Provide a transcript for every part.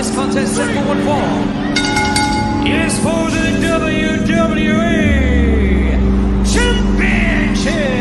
this contest set for one fall is for the WWE Championship.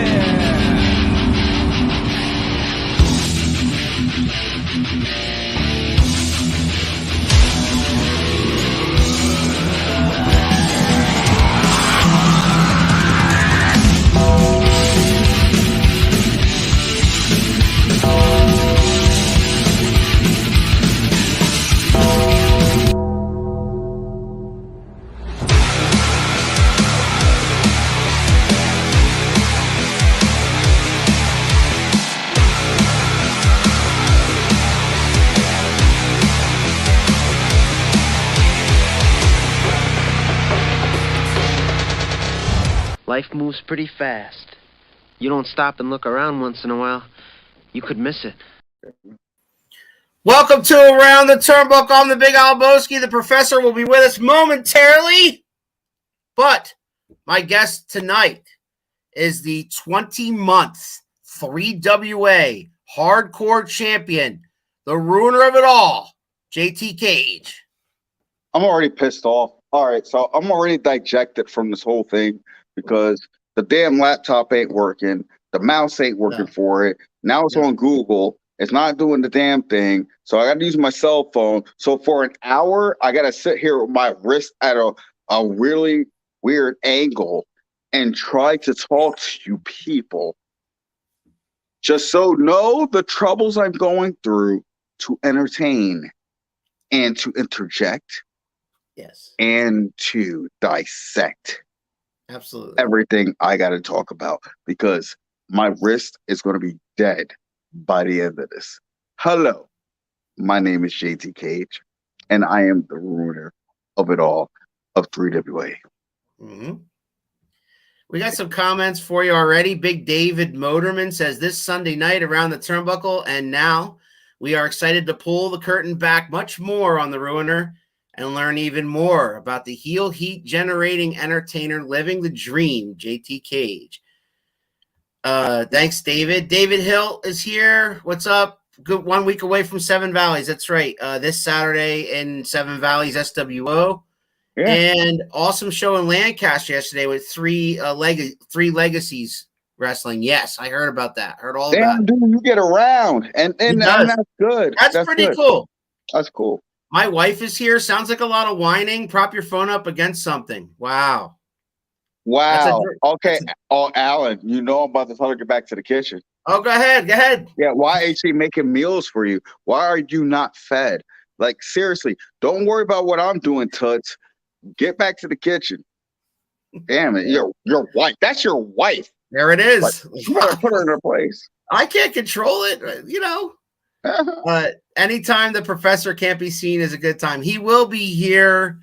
Life moves pretty fast. You don't stop and look around once in a while, you could miss it. Welcome to Around the Turnbuckle. I'm the Big Alboski. The professor will be with us momentarily. But my guest tonight is the 20-month 3WA hardcore champion, the ruiner of it all, JT Cage. I'm already pissed off. All right, so I'm already dejected from this whole thing because the damn laptop ain't working. The mouse ain't working for it. Now it's on Google. It's not doing the damn thing. So I got to use my cell phone. So for an hour, I got to sit here with my wrist at a really weird angle and try to talk to you people. Just so know the troubles I'm going through to entertain and to interject. Yes. And to dissect. Absolutely. Everything I got to talk about because my wrist is going to be dead by the end of this. Hello, my name is JT Cage, and I am the ruiner of it all of 3WA. Mm-hmm. We got some comments for you already. Big David Motorman says this Sunday night around the turnbuckle, and now we are excited to pull the curtain back much more on the ruiner and learn even more about the heel heat generating entertainer living the dream, JT Cage. Thanks, David. David Hill is here. What's up? Good 1 week away from Seven Valleys. That's right. This Saturday in Seven Valleys, SWO. Yeah. And awesome show in Lancaster yesterday with three legacies wrestling. Yes, I heard about that. Heard all about it. Damn, dude, you get around. And that's good. That's pretty good. Cool. That's cool. My wife is here. Sounds like a lot of whining. Prop your phone up against something. Wow. Okay. Oh, Alan, you know I'm about to tell her to get back to the kitchen. Oh, go ahead. Go ahead. Yeah, why is she making meals for you? Why are you not fed? Like, seriously, don't worry about what I'm doing, Toots. Get back to the kitchen. Damn it. Your wife. That's your wife. There it is. Like, you better put her in her place. I can't control it, you know. Anytime the professor can't be seen is a good time. He will be here.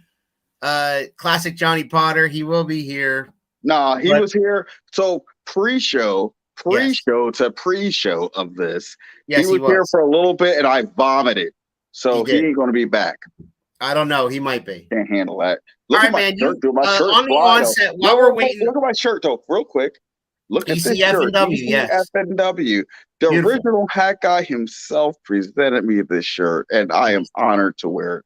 Classic Johnny Potter. He will be here. No, he was here. So pre-show to pre-show of this. Yes, he was here for a little bit and I vomited. So he ain't going to be back. I don't know. He might be. Can't handle that. Look at my shirt, dude. My shirt's on the onset, while we're waiting. Look at my shirt, though, real quick. Look at this shirt. Yes. ECFNW. The original hat guy himself presented me this shirt, and I am honored to wear it.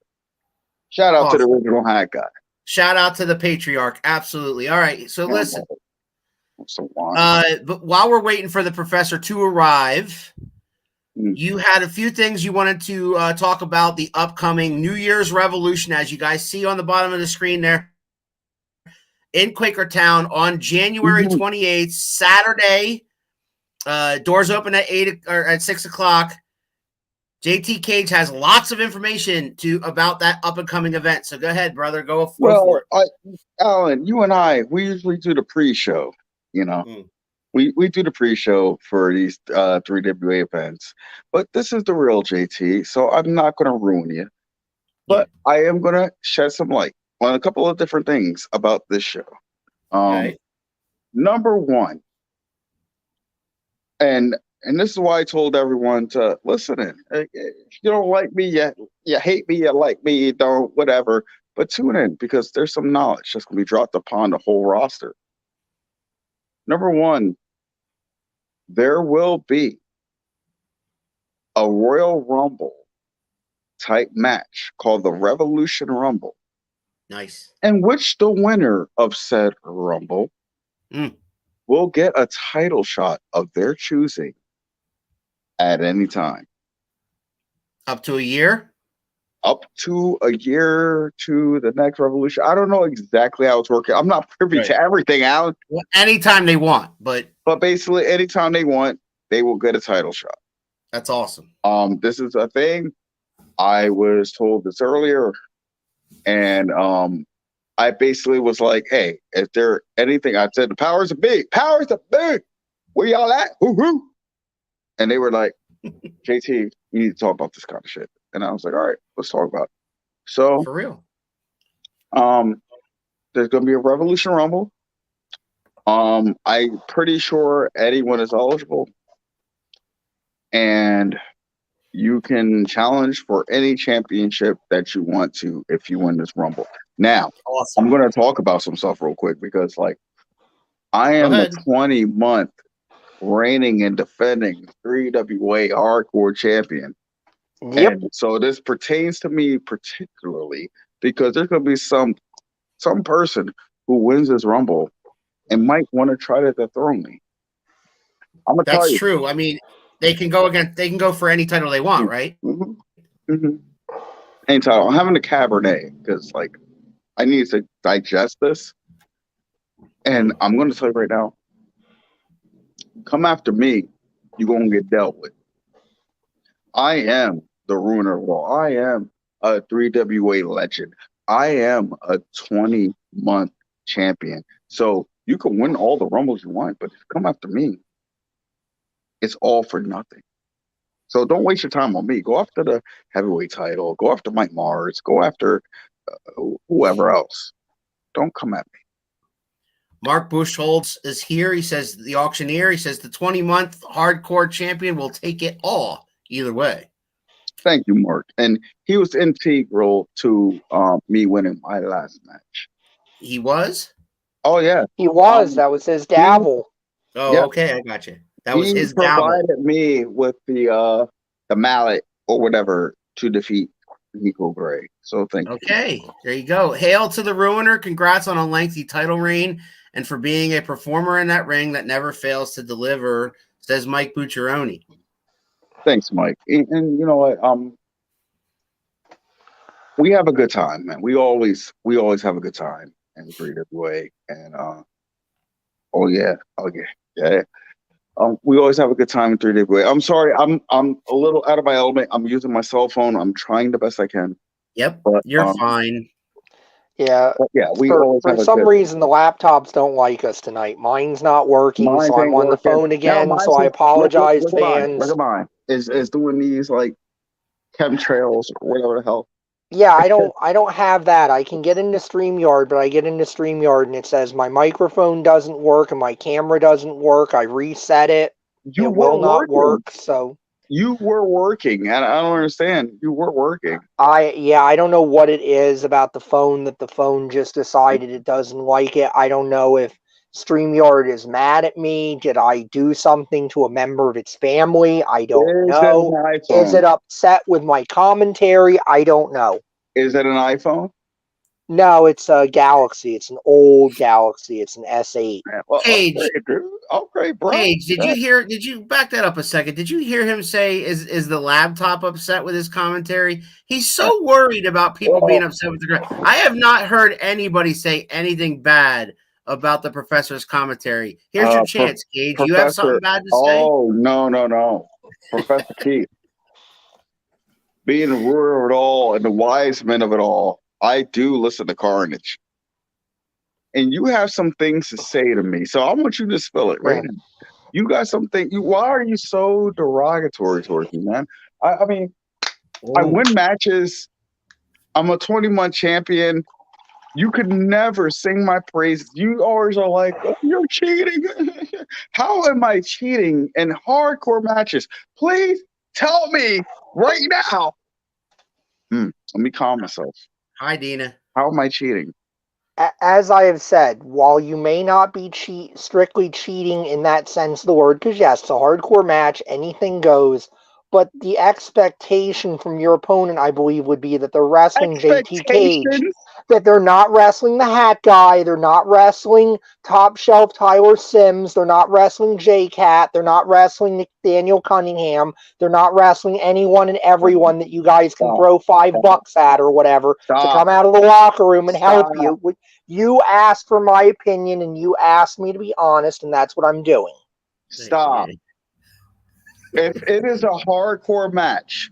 Shout out to the original hat guy. Shout out to the patriarch. Absolutely. All right. So listen. But while we're waiting for the professor to arrive, you had a few things you wanted to talk about the upcoming New Year's Revolution, as you guys see on the bottom of the screen there. In Quakertown on January 28th, Saturday. Doors open at 6 o'clock. JT Cage has lots of information about that up and coming event. So go ahead, brother. Go for it. Alan, you and I, we usually do the pre-show. You know, we do the pre-show for these 3WA events, but this is the real JT. So I'm not going to ruin you, but I am going to shed some light on a couple of different things about this show. Number one, and this is why I told everyone to listen in. If you don't like me, you hate me, you like me, you don't, whatever. But tune in because there's some knowledge that's going to be dropped upon the whole roster. Number one, there will be a Royal Rumble type match called the Revolution Rumble, Nice. in which the winner of said Rumble will get a title shot of their choosing at any time. Up to a year? Up to a year to the next Revolution. I don't know exactly how it's working. I'm not privy to everything, Alan. Well, anytime they want, but basically, anytime they want, they will get a title shot. That's awesome. This is a thing. I was told this earlier, and I basically was like, "Hey, is there anything?" I said, "The powers of big, powers of big. Where y'all at? Woo-hoo." And they were like, "JT, you need to talk about this kind of shit." And I was like, "All right, let's talk about it." So for real. There's gonna be a Revolution Rumble. I'm pretty sure anyone is eligible, and you can challenge for any championship that you want to if you win this Rumble. Now, awesome. I'm going to talk about some stuff real quick because, like, I am a 20-month reigning and defending 3WA Hardcore Champion. Yep. And so this pertains to me particularly because there's going to be some person who wins this Rumble and might want to try to dethrone me. I'm gonna tell you. That's true. I mean, they can go for any title they want, right? Any title. I'm having a Cabernet because, like, I need to digest this. And I'm going to tell you right now, come after me, you're going to get dealt with. I am the ruiner of all. I am a 3WA legend. I am a 20-month champion. So you can win all the Rumbles you want, but if you come after me, it's all for nothing. So don't waste your time on me. Go after the heavyweight title. Go after Mike Mars. Go after whoever else. Don't come at me. Mark Buchholz is here. He says, the auctioneer, he says the 20-month hardcore champion will take it all either way. Thank you, Mark. And he was integral to me winning my last match. He was? Oh, yeah. He was. That was his gavel. Okay. I got you. That was his gavel. He provided me with the mallet or whatever to defeat Nico Gray. So thank you. Okay, there you go. Hail to the Ruiner. Congrats on a lengthy title reign and for being a performer in that ring that never fails to deliver, says Mike Bucciaroni. Thanks, Mike. And you know what? We have a good time, man. We always have a good time in 3WA. And we always have a good time in 3WA. I'm sorry, I'm a little out of my element. I'm using my cell phone. I'm trying the best I can. Yep, but you're fine. Yeah. For some reason the laptops don't like us tonight. Mine's not working, so I'm on the phone again. So I apologize, fans. Look at mine. Is doing these like chemtrails or whatever the hell. Yeah, I don't have that. I can get into StreamYard, but I get into StreamYard and it says my microphone doesn't work and my camera doesn't work. I reset it. It will not work. So you were working, and I don't understand. You were working. I don't know what it is about the phone that the phone just decided it doesn't like it. I don't know if StreamYard is mad at me. Did I do something to a member of its family? I don't know. Is it upset with my commentary? I don't know. Is it an iPhone? No, it's a Galaxy. It's an old Galaxy. It's an S8. Well, Paige, okay, bro. Paige, did you back that up a second? Did you hear him say, is the laptop upset with his commentary? He's so worried about people being upset with the I have not heard anybody say anything bad about the professor's commentary. Here's your chance, Gage. You have something bad to say? Oh, no. Professor Keith. Being the ruler of it all and the wise men of it all, I do listen to Carnage. And you have some things to say to me. So I want you to spill it right now. You got something. Why are you so derogatory towards me, man? I mean, I win matches. I'm a 20-month champion. You could never sing my praises. You always are like, oh, you're cheating. How am I cheating in hardcore matches? Please tell me right now. Let me calm myself. Hi, Dina. How am I cheating? As I have said, while you may not be strictly cheating in that sense of the word, because yes, it's a hardcore match, anything goes, But the expectation from your opponent, I believe, would be that they're wrestling JT Cage, Expectations? that they're not wrestling the Hat Guy, they're not wrestling Top Shelf Tyler Sims, they're not wrestling J-Cat, they're not wrestling Daniel Cunningham, they're not wrestling anyone and everyone that you guys can throw $5 at or whatever to come out of the locker room and help you. You asked for my opinion and you asked me to be honest, and that's what I'm doing. Stop. If it is a hardcore match,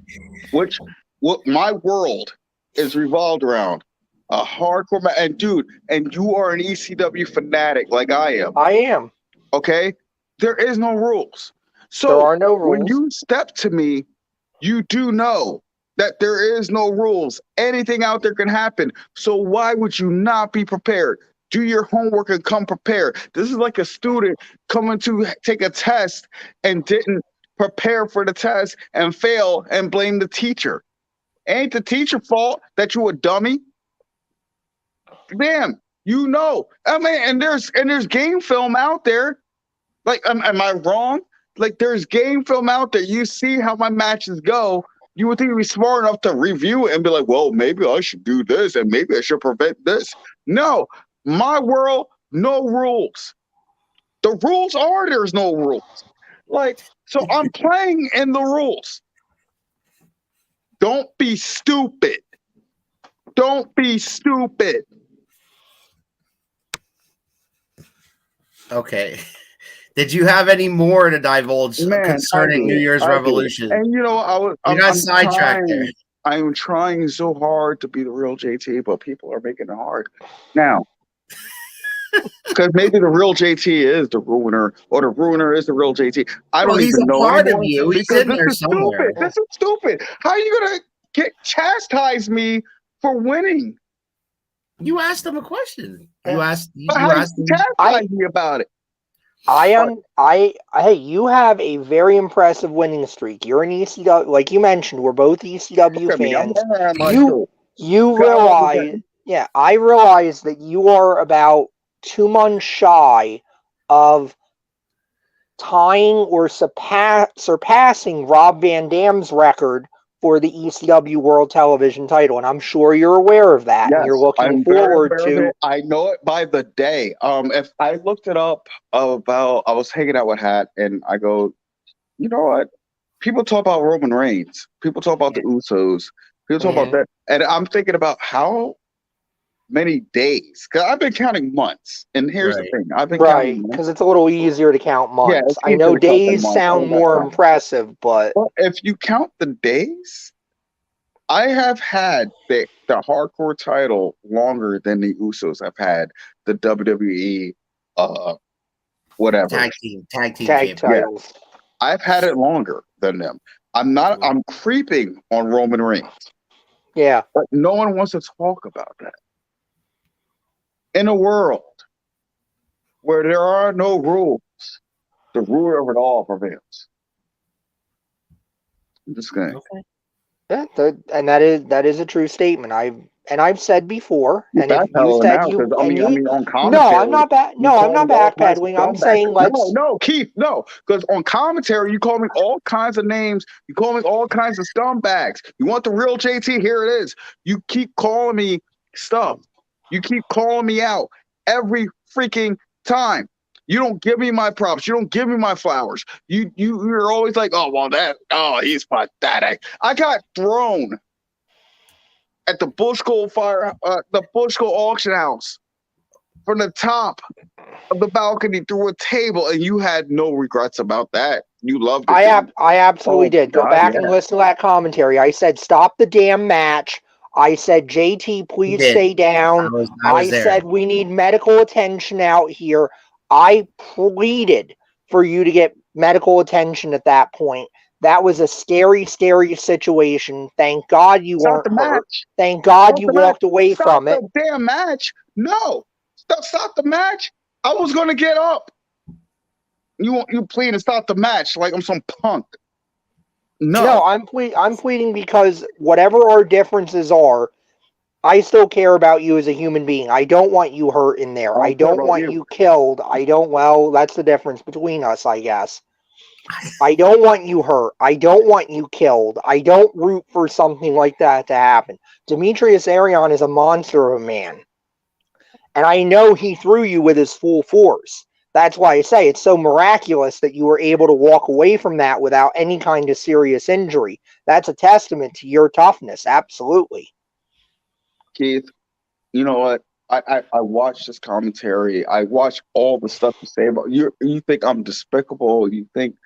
which what my world is revolved around, a hardcore match, and dude, and you are an ECW fanatic like I am. I am. Okay? There is no rules. So There are no rules. when you step to me, you do know that there is no rules. Anything out there can happen. So why would you not be prepared? Do your homework and come prepared. This is like a student coming to take a test and didn't prepare for the test and fail and blame the teacher. Ain't the teacher fault that you a dummy? Damn, you know. I mean, and there's game film out there. Like, am I wrong? Like, there's game film out there. You see how my matches go. You would think you'd be smart enough to review it and be like, well, maybe I should do this and maybe I should prevent this. No, my world, no rules. The rules are there's no rules. Like, so I'm playing in the rules. Don't be stupid. Don't be stupid. Okay. Did you have any more to divulge concerning New Year's Revolution? And you know, You got sidetracked there. I'm trying so hard to be the real JT, but people are making it hard now. Because maybe the real JT is the ruiner, or the ruiner is the real JT. I don't even know. He's a part of you. He's in there somewhere. This is stupid. How are you gonna chastise me for winning? You asked him a question. You asked him. Chastise me about it. Hey, you have a very impressive winning streak. You're an ECW, like you mentioned, we're both ECW fans. You realize, yeah, I realize that you are about 2 months shy of tying or surpassing Rob Van Dam's record for the ECW World Television title, and I'm sure you're aware of that. Yes, and you're looking forward to. I know it by the day. If I looked it up about, I was hanging out with Hat, and I go, you know what? People talk about Roman Reigns. People talk about the Usos. People talk about that, and I'm thinking about how many days, because I've been counting months, and here's the thing: I've been counting months. Because it's a little easier to count months. I know days sound more impressive, but if you count the days, I have had the hardcore title longer than the Usos have had the WWE, whatever tag team titles. Yeah. I've had it longer than them. I'm creeping on Roman Reigns. Yeah, but no one wants to talk about that. In a world where there are no rules, the ruler of it all prevails. I'm just saying. Okay. Yeah, and that is a true statement. I've said before, and if you said on commentary, no, I'm not backpedaling. I'm saying no, Keith, no, because on commentary you call me all kinds of names. You call me all kinds of scumbags. You want the real JT? Here it is. You keep calling me stuff. You keep calling me out every freaking time. You don't give me my props. You don't give me my flowers. You're always like, he's pathetic. I got thrown at the Bushco auction house from the top of the balcony through a table, and you had no regrets about that. You loved it. I absolutely did. Go back and listen to that commentary. I said, stop the damn match. I said, JT, please stay down. I said, we need medical attention out here. I pleaded for you to get medical attention at that point. That was a scary, scary situation. Thank God you weren't hurt. Thank God you walked away from it. The damn match. No. Stop the match. I was going to get up. You pleading to stop the match like I'm some punk. No, I'm pleading because whatever our differences are, I still care about you as a human being. I don't want you hurt in there. I don't want you killed. Well, that's the difference between us, I guess. I don't want you hurt. I don't want you killed. I don't root for something like that to happen. Demetrius Arion is a monster of a man. And I know he threw you with his full force. That's why I say it's so miraculous that you were able to walk away from that without any kind of serious injury. That's a testament to your toughness. Absolutely. Keith, you know what? I watched this commentary. I watched all the stuff you say about you. You think I'm despicable. You think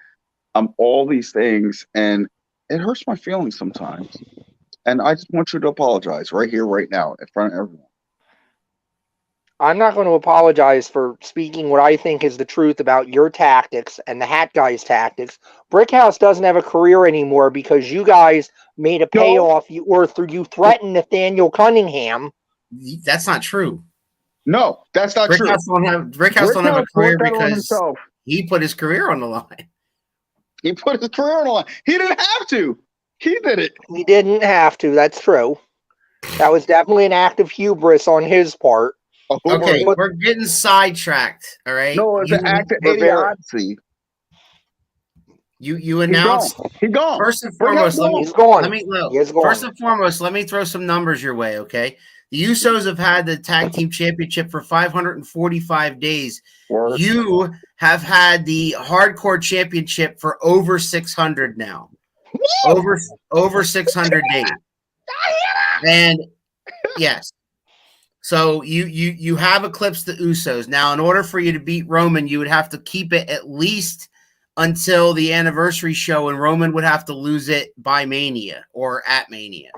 I'm all these things, and it hurts my feelings sometimes. And I just want you to apologize right here, right now, in front of everyone. I'm not going to apologize for speaking what I think is the truth about your tactics and the Hat Guy's tactics. Brickhouse doesn't have a career anymore because you guys made a payoff. You threatened Nathaniel Cunningham. That's not true. No, that's not true. Brickhouse don't have a career because himself. he put his career on the line. He put his career on the line. He didn't have to. He did it. He didn't have to. That's true. That was definitely an act of hubris on his part. Okay, we're getting sidetracked. All right. No, it's an act of idiocy. You announced he's gone. First and foremost, he's gone. First and foremost, let me throw some numbers your way, okay? The Usos have had the tag team championship for 545 days. You have had the hardcore championship for over 600 now. Over 600 days. And yes. So you have eclipsed the Usos. Now, in order for you to beat Roman, you would have to keep it at least until the anniversary show, and Roman would have to lose it by Mania or at Mania.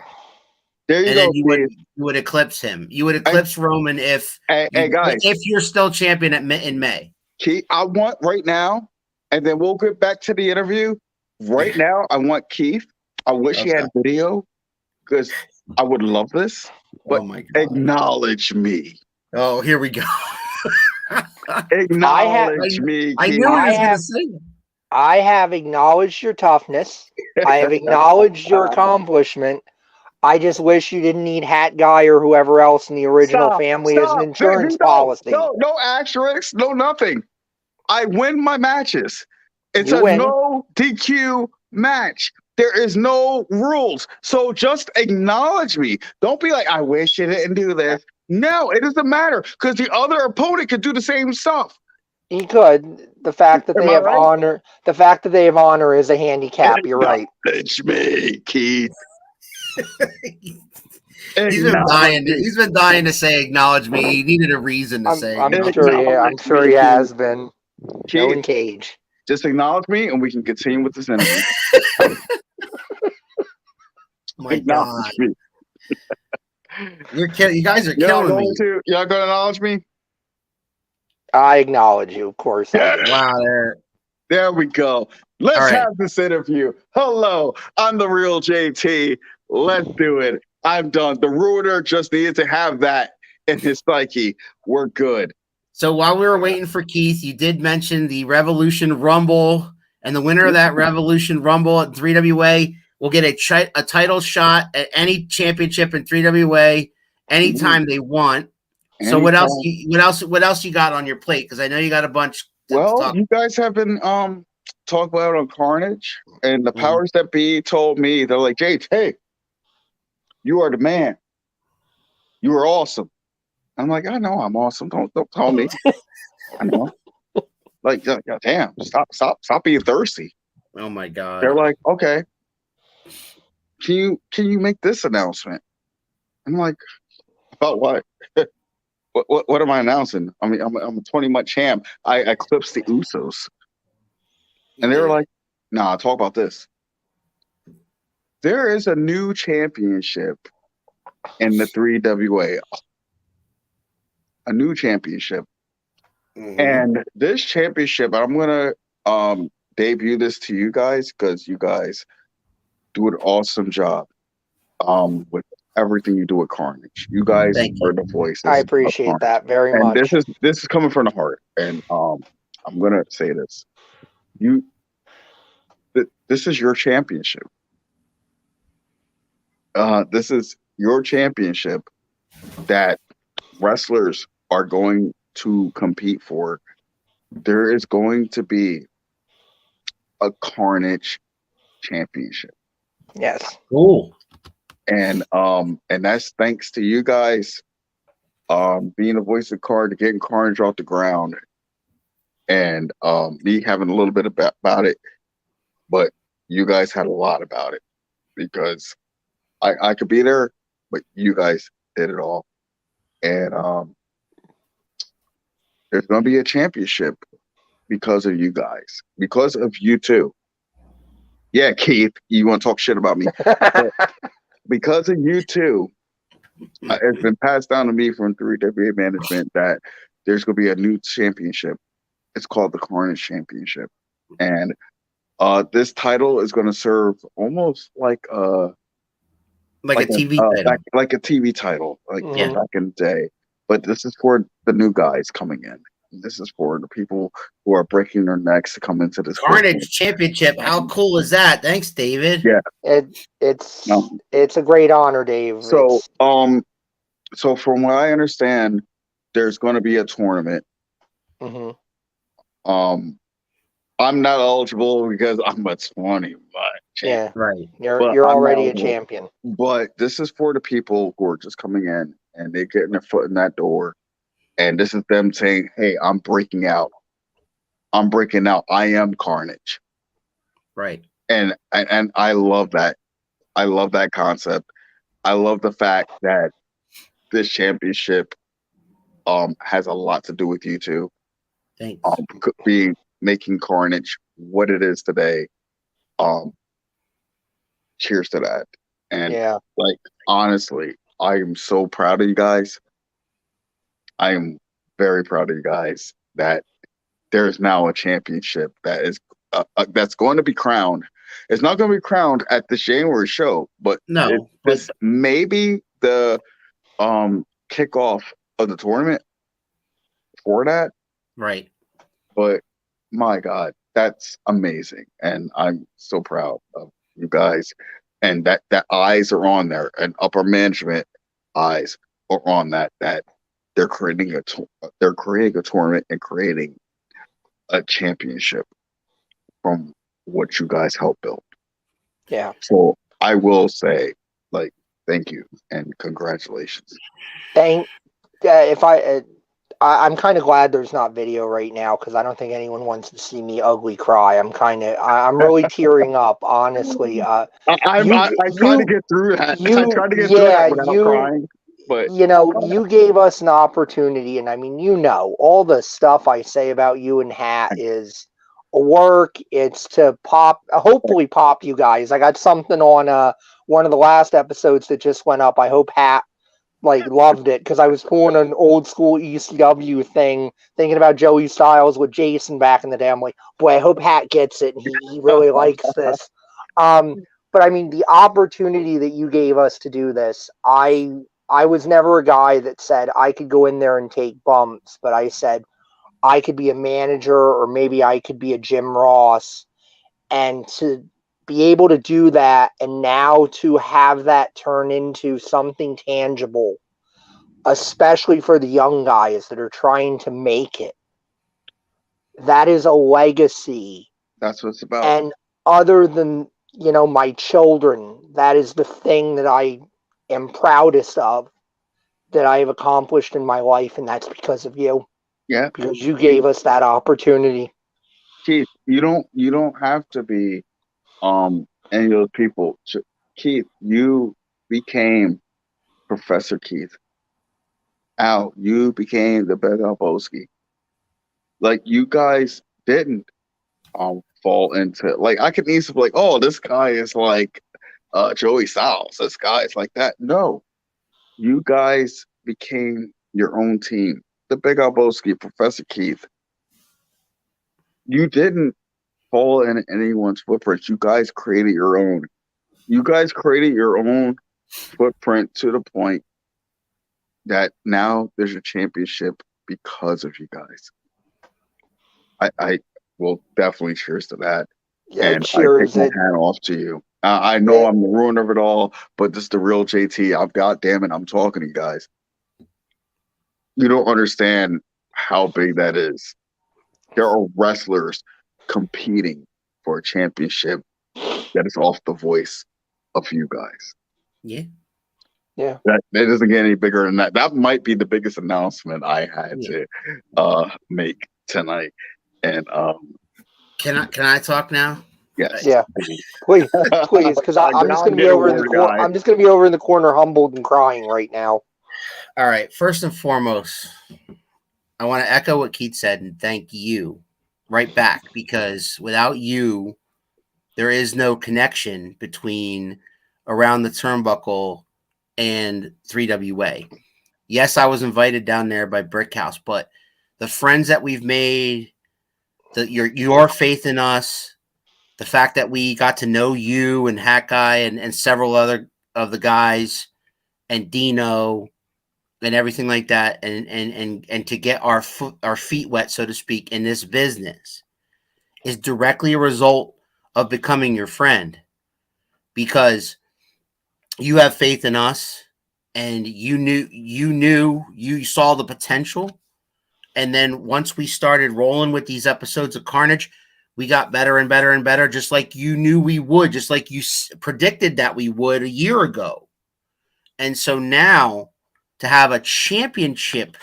There you go. Then you would eclipse him. You would eclipse Roman if you're still champion in May. Keith, I want right now, and then we'll get back to the interview. Right now, I want Keith. I wish he had video because I would love this. But acknowledge me. Oh, here we go. Acknowledge me. I knew he was going to say it. I have acknowledged your toughness. I have acknowledged your accomplishment. I just wish you didn't need Hat Guy or whoever else in the original family as an insurance policy. No asterisks, no nothing. I win my matches. It's no DQ match. There is no rules. So just acknowledge me. Don't be like, I wish you didn't do this. No, it doesn't matter because the other opponent could do the same stuff. He could. The fact that they have honor, is a handicap. You're right. Acknowledge me, Keith. He's been dying to say acknowledge me. He needed a reason to say. I'm sure he has been. No in cage. Just acknowledge me, and we can continue with this interview. My God, you guys are killing me. Y'all gonna acknowledge me? I acknowledge you, of course. Wow, there we go. Let's have this interview. Hello, I'm the real JT. Let's do it. I'm done. The ruiner just needed to have that in his psyche. We're good. So while we were waiting for Keith, you did mention the Revolution Rumble, and the winner of that Revolution Rumble at 3WA will get a title shot at any championship in 3WA anytime they want. So what else you got on your plate? Because I know you got a bunch. You guys have been talking about on Carnage, and the powers that be told me, they're like, Jay, hey, you are the man. You are awesome. I'm like, I know I'm awesome. Don't tell me. I know. Like, damn, stop being thirsty. Oh my God. They're like, okay. Can you make this announcement? I'm like, about what? What am I announcing? I mean, I'm a 20-month champ. I eclipsed the Usos. And they were like, nah, talk about this. There is a new championship in the 3WA. A new championship. And this championship, I'm going to debut this to you guys because you guys do an awesome job with everything you do at Carnage. You guys are the voices. I appreciate that very much. This is coming from the heart. And I'm going to say this. This is your championship. This is your championship that wrestlers are going to compete for. There is going to be a Carnage championship. Yes. Cool. And that's thanks to you guys being the voice of Card, getting Carnage off the ground, and me having a little bit about it, but you guys had a lot about it because I could be there, but you guys did it all. And there's gonna be a championship because of you guys, because of you two. Yeah, Keith, you want to talk shit about me, but because of you two, it's been passed down to me from 3WA management that there's going to be a new championship. It's called the Carnage Championship, and this title is going to serve almost like a TV title. like a TV title, like Yeah. back in the day. But this is for the new guys coming in. This is for the people who are breaking their necks to come into this Carnage Championship. How cool is that? Thanks, David. Yeah. It's a great honor, Dave. So so from what I understand, there's going to be a tournament. Mhm. I'm not eligible because I'm a 20. Yeah, Right. You're already a champion. But this is for the people who are just coming in and they're getting their foot in that door. And this is them saying, hey, I'm breaking out. I'm breaking out. I am Carnage. Right. And I love that. I love that concept. I love the fact that this championship has a lot to do with you two. Thanks. Could be making Carnage what it is today. Cheers to that. And like honestly, I am so proud of you guys. I am very proud of you guys that there's now a championship that is that's going to be crowned. It's not going to be crowned at the January show, but this may be the kickoff of the tournament for that. Right. But my God, that's amazing, and I'm so proud of you guys. And that eyes are on there, and upper management eyes are on that. That they're creating a tournament and creating a championship from what you guys helped build. Yeah. So I will say, like, thank you and congratulations. I'm kind of glad there's not video right now because I don't think anyone wants to see me ugly cry. I'm really tearing up, honestly. I tried to get through that. I tried to get through that without crying. But you gave us an opportunity, and I mean, all the stuff I say about you and Hat is work. It's to hopefully pop you guys. I got something on one of the last episodes that just went up. I hope Hat loved it because I was pulling an old school ECW thing, thinking about Joey Styles with Jason back in the day. I'm like, boy, I hope Hat gets it, and he really likes this. But I mean, the opportunity that you gave us to do this, I was never a guy that said I could go in there and take bumps, but I said I could be a manager or maybe I could be a Jim Ross, and to be able to do that and now to have that turn into something tangible, especially for the young guys that are trying to make it. That is a legacy. That's what it's about. And other than, my children, that is the thing that I am proudest of that I have accomplished in my life, and that's because of you. Yeah. Because you gave us that opportunity. Keith, you don't have to be any of those people. Keith, you became Professor Keith. Al, you became the Big Lebowski. Like, you guys didn't fall into, like, I could easily be like, oh, this guy is like Joey Styles. This guy is like that. No, you guys became your own team. The Big Lebowski, Professor Keith. You didn't fall in anyone's footprints. You guys created your own. You guys created your own footprint to the point that now there's a championship because of you guys. I will definitely cheers to that. Yeah, and cheers. I take my hat off to you. I know I'm the ruiner of it all, but this is the real JT. God damn it, I'm talking to you guys. You don't understand how big that is. There are wrestlers competing for a championship that is off the voice of you guys. Yeah. Yeah. That doesn't get any bigger than that. That might be the biggest announcement I had to make tonight. And Can I talk now? yes. Yeah. Please, because I'm just gonna be over in the corner. I'm just gonna be over in the corner, humbled and crying right now. All right. First and foremost, I want to echo what Keith said and thank you right back, because without you, there is no connection between Around the Turnbuckle and 3WA. Yes, I was invited down there by Brickhouse, but the friends that we've made, your faith in us, the fact that we got to know you and Hat Guy and several other of the guys and Dino and everything like that, and to get our feet wet, so to speak, in this business is directly a result of becoming your friend, because you have faith in us and you saw the potential. And then once we started rolling with these episodes of Carnage, we got better and better and better, just like you knew we would, just like you predicted that we would a year ago. And so now to have a championship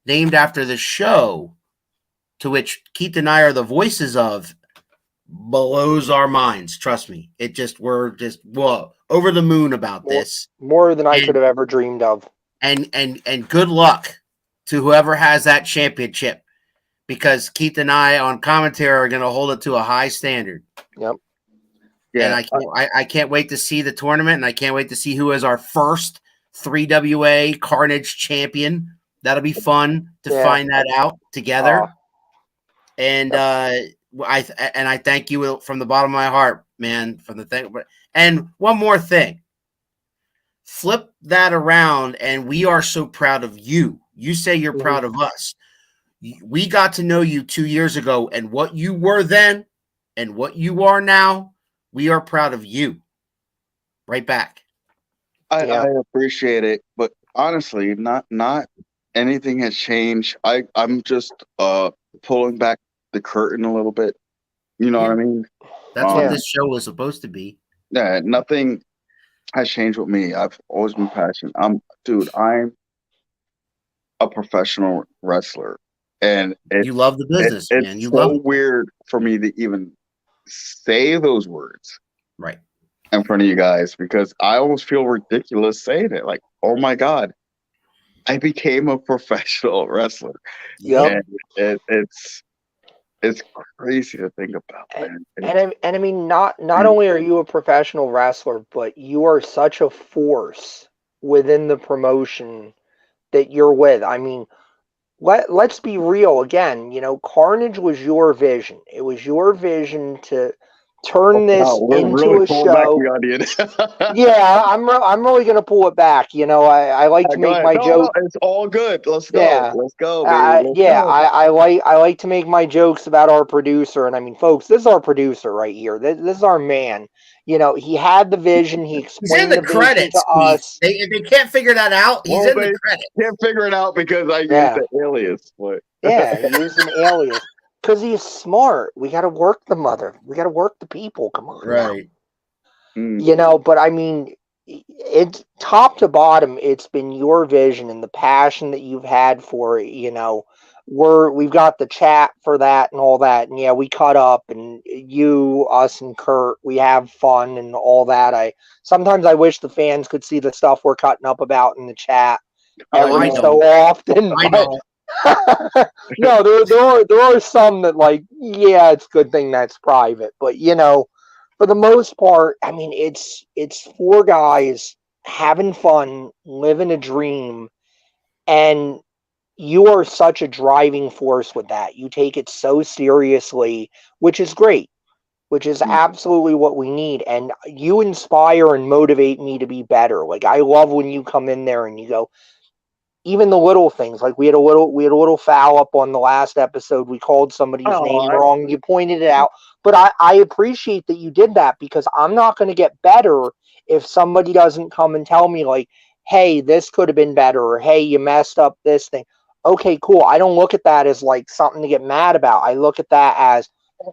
named after the show, to which Keith and I are the voices of, blows our minds. Trust me. We're just whoa, over the moon about this. More than I could have ever dreamed of. And good luck to whoever has that championship, because Keith and I on commentary are going to hold it to a high standard. Yep. Yeah. And I can't wait to see the tournament, and I can't wait to see who is our first 3WA Carnage champion. That'll be fun to find that out together. And I thank you from the bottom of my heart, man, from the thing. And one more thing, flip that around, and we are so proud of you. You say you're proud of us. We got to know you 2 years ago, and what you were then and what you are now, we are proud of you. Right back. I appreciate it, but honestly, not anything has changed. I'm just pulling back the curtain a little bit. You know what I mean? That's what this show was supposed to be. Yeah, nothing has changed with me. I've always been passionate. I'm a professional wrestler, and you love the business, man. It's so weird for me to even say those words right in front of you guys, because I almost feel ridiculous saying it. Like, oh my God, I became a professional wrestler. Yep. And it's crazy to think about, man. And I mean, not only are you a professional wrestler, but you are such a force within the promotion that you're with. I mean, let's be real again. You know, Carnage was your vision. It was your vision to turn this into really a show. Yeah, I'm really gonna pull it back. You know, I like to make my joke. No, it's all good. Let's go. Yeah. Let's go, baby. I like to make my jokes about our producer, and I mean, folks, this is our producer right here. This is our man. You know, he had the vision. He explained the credits to us. They can't figure that out. He's in the credits. Can't figure it out because I used the alias. But yeah, he used an alias. Because he's smart. We got to work the mother. We got to work the people. Come on. Right. You know, but I mean, it's top to bottom. It's been your vision and the passion that you've had for it. You know, we've got the chat for that and all that. And yeah, we cut up, and us and Kurt, we have fun and all that. Sometimes I wish the fans could see the stuff we're cutting up about in the chat every so often. I know. No, there are some that, like, yeah, it's a good thing that's private, but you know, for the most part, I mean, it's four guys having fun, living a dream, and you are such a driving force with that. You take it so seriously, which is great, which is absolutely what we need, and you inspire and motivate me to be better. Like, I love when you come in there and you go, even the little things, like we had a little foul up on the last episode. We called somebody's name wrong. You pointed it out, but I appreciate that you did that, because I'm not going to get better if somebody doesn't come and tell me, like, hey, this could have been better, or hey, you messed up this thing. Okay, cool. I don't look at that as like something to get mad about. I look at that as,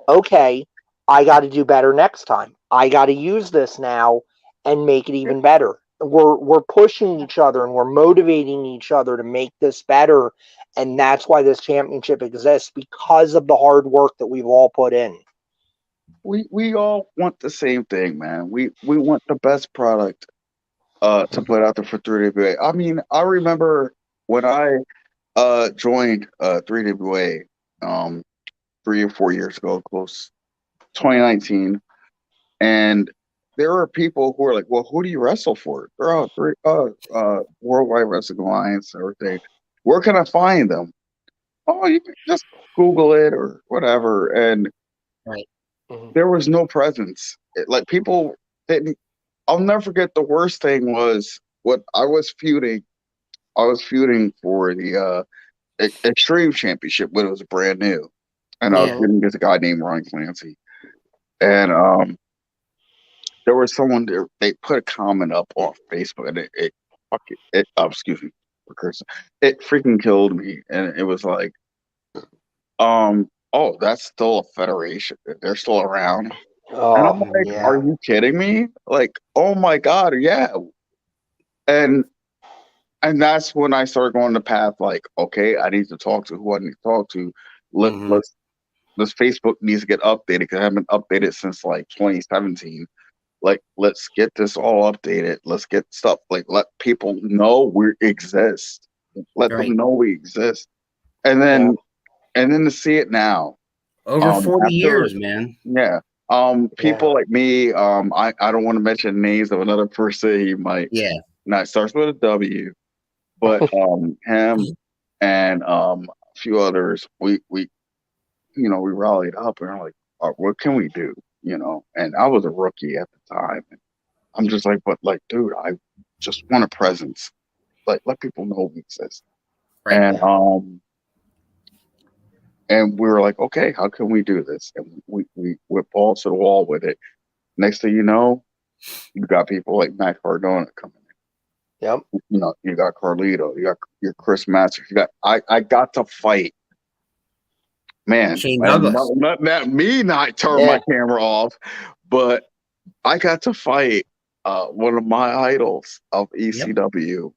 okay, I got to do better next time. I got to use this now and make it even better. We're pushing each other and we're motivating each other to make this better, and that's why this championship exists, because of the hard work that we've all put in. We all want the same thing, man. We want the best product to put out there for 3WA. I mean, I remember when I joined 3WA 3 or 4 years ago, close 2019, and there were people who were like, "Well, who do you wrestle for?" They're all Worldwide Wrestling Alliance, everything. Where can I find them? Oh, you can just Google it or whatever. And Right. there was no presence. Like people didn't. I'll never forget. The worst thing was what I was feuding. I was feuding for the Extreme Championship when it was brand new, and I was Yeah. feuding against a guy named Ryan Clancy, and there was someone there. They put a comment up on Facebook, and excuse me for cursing. It freaking killed me, and it was like, oh, that's still a federation. They're still around. And I'm Oh, like, yeah. are you kidding me? Like, oh my God, yeah. And that's when I started going the path like, okay, I need to talk to who I need to talk to. This Facebook needs to get updated because I haven't updated since like 2017. Like, let's get this all updated. Let's get stuff like let people know we exist. Let Right. them know we exist. And then to see it now. Over 40 after- years, man. Yeah. People like me, I don't want to mention names of another person. He might not starts with a W, but him and a few others, we rallied up and we're like, what can we do? And I was a rookie at the time. And I'm just like, but like, dude, I just want a presence. Like, let people know we exist. Right. And we were like, okay, how can we do this? And we went balls to the wall with it. Next thing you know, you got people like Matt Cardona coming in. Yep. You got Carlito, you got your Chris Masters, I got to fight. Man, Shane Douglas. not me not turn my camera off, but I got to fight one of my idols of ECW,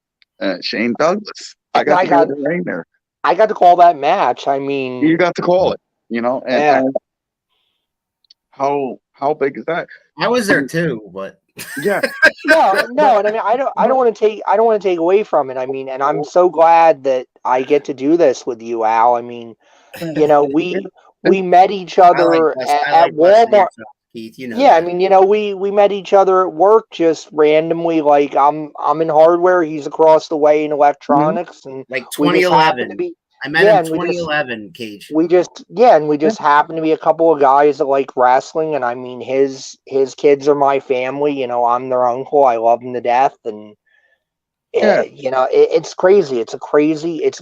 Shane Douglas. I got to be in the ring there. I got to call that match. I mean, you got to call it, and how big is that? I was there too, but yeah, no, and I mean, I don't want to take away from it. I mean, and I'm so glad that I get to do this with you, Al. I mean, we met each other at Walmart. Keith, I mean, we met each other at work just randomly. Like I'm in hardware, he's across the way in electronics, and like 2011. I met him 2011, Cage. We just happen to be a couple of guys that like wrestling, and I mean his kids are my family. I'm their uncle. I love them to death, and it's crazy. It's a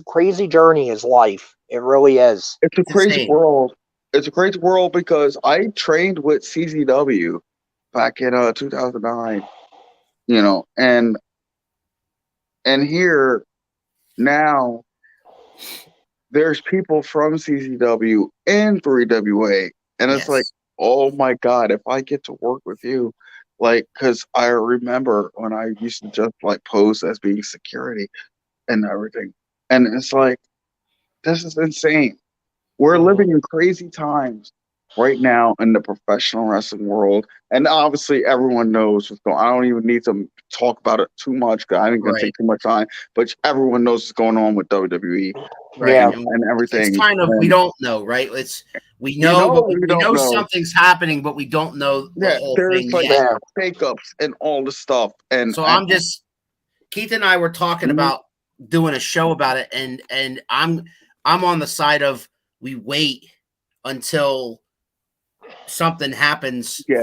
crazy journey. His life. It really is. It's a crazy world. It's a crazy world because I trained with CZW back in 2009, and here now there's people from CZW and 3WA, and it's like, oh my God, if I get to work with you, like, because I remember when I used to just like pose as being security and everything, and it's like, this is insane. We're living in crazy times right now in the professional wrestling world. And obviously everyone knows what's going on. I don't even need to talk about it too much because I ain't going to take too much time. But everyone knows what's going on with WWE and everything. It's kind of, we don't know, right? We know, but we know something's happening, but we don't know the whole thing yet. Shake-ups and all the stuff. And so Keith and I were talking about doing a show about it, and I'm on the side of, we wait until something happens, and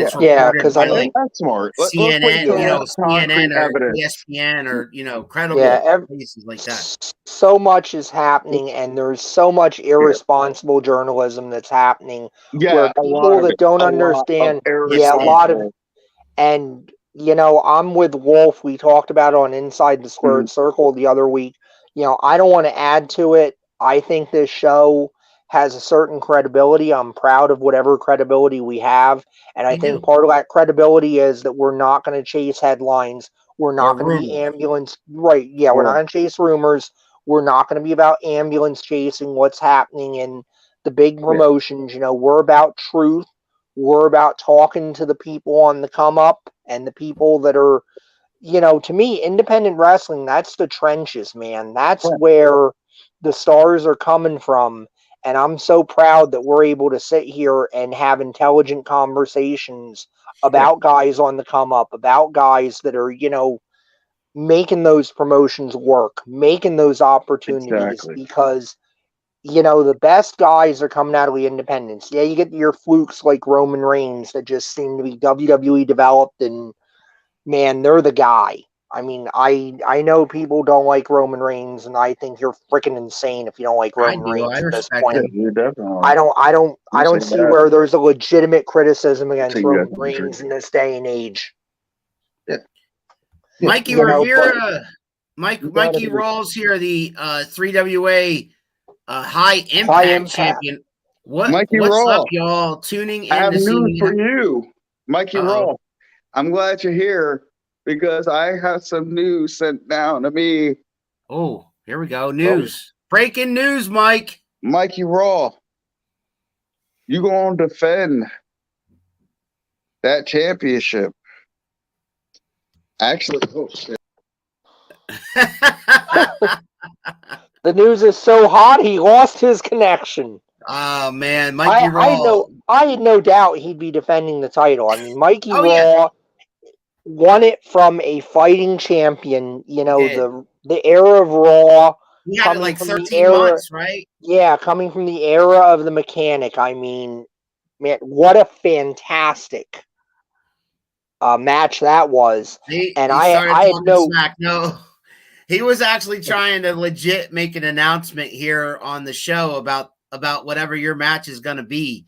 it's reported by like that's smart. CNN, CNN or ESPN or credible places like that. So much is happening, and there's so much irresponsible journalism that's happening. Where people that don't understand, a lot of, and I'm with Wolf. We talked about it on Inside the Squared Circle the other week. I don't want to add to it. I think this show has a certain credibility. I'm proud of whatever credibility we have. And I think part of that credibility is that we're not going to chase headlines. We're not going to be ambulance. Right. Yeah. We're not going to chase rumors. We're not going to be about ambulance chasing what's happening in the big promotions. You know, we're about truth. We're about talking to the people on the come up and the people that are, you know, to me, independent wrestling, that's the trenches, man. That's where the stars are coming from. And I'm so proud that we're able to sit here and have intelligent conversations about guys on the come up, about guys that are, you know, making those promotions work, making those opportunities because, you know, the best guys are coming out of the independents. Yeah, you get your flukes like Roman Reigns that just seem to be WWE developed and, man, they're the guy. I mean, I know people don't like Roman Reigns, and I think you're freaking insane if you don't like Roman Reigns at this point. You definitely. I don't see where there's a legitimate criticism against Roman Reigns in this day and age. Mikey Rivera, Mikey Rawls here, the 3WA High Impact Champion. What's Raw. up, y'all? Tuning in. I have news for you, Mikey Raw. I'm glad you're here because I have some news sent down to me. Oh, here we go. News. Breaking news, Mike. Mikey Raw. You going to defend that championship. Actually, oh shit. The news is so hot, he lost his connection. Oh, man. Mikey Raw. I had no doubt he'd be defending the title. I mean, Mikey Raw won it from a fighting champion. You know, the era of Raw. He had it like 13 months, right? Yeah, coming from the era of the Mechanic. I mean, man, what a fantastic match that was. I had no. He was actually trying to legit make an announcement here on the show about whatever your match is going to be.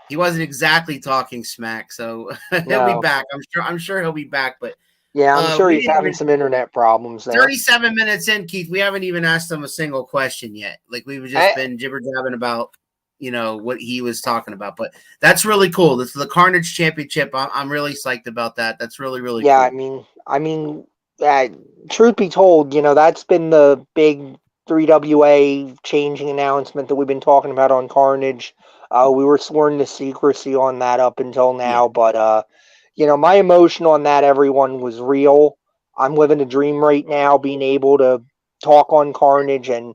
He wasn't exactly talking smack, so he'll be back. I'm sure he'll be back, but yeah, I'm sure he's having some internet problems there. 37 minutes in, Keith, we haven't even asked him a single question yet. Like we've just been jibber-jabbing about, you know, what he was talking about, but that's really cool. This is the Carnage Championship. I'm really psyched about that. That's really, really cool. I mean, truth be told, you know, that's been the big 3WA changing announcement that we've been talking about on Carnage. We were sworn to secrecy on that up until now, but you know, my emotion on that, everyone, was real. I'm living a dream right now, being able to talk on Carnage, and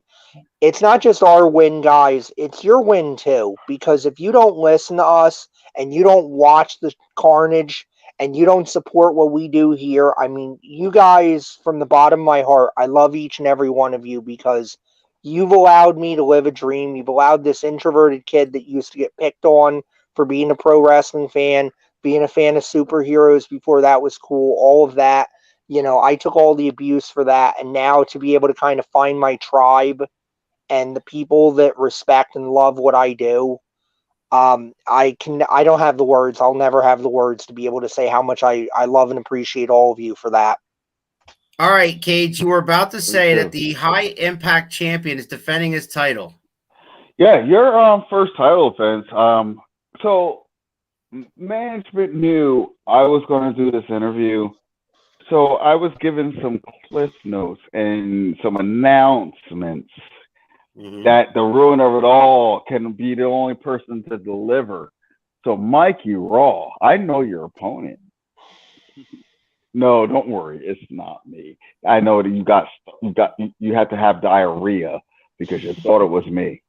it's not just our win, guys. It's your win too, because if you don't listen to us and you don't watch the Carnage and you don't support what we do here, I mean, you guys, from the bottom of my heart, I love each and every one of you because you've allowed me to live a dream. You've allowed this introverted kid that used to get picked on for being a pro wrestling fan, being a fan of superheroes before that was cool, all of that. You know, I took all the abuse for that, and now to be able to kind of find my tribe and the people that respect and love what I do, I don't have the words. I'll never have the words to be able to say how much I love and appreciate all of you for that. All right, Cage, you were about to say that the High Impact Champion is defending his title. Yeah, your first title defense. So management knew I was going to do this interview, so I was given some cliff notes and some announcements that the ruiner of it all can be the only person to deliver. So Mikey Raw, I know your opponent. No, don't worry, it's not me. I know that you had to have diarrhea because you thought it was me,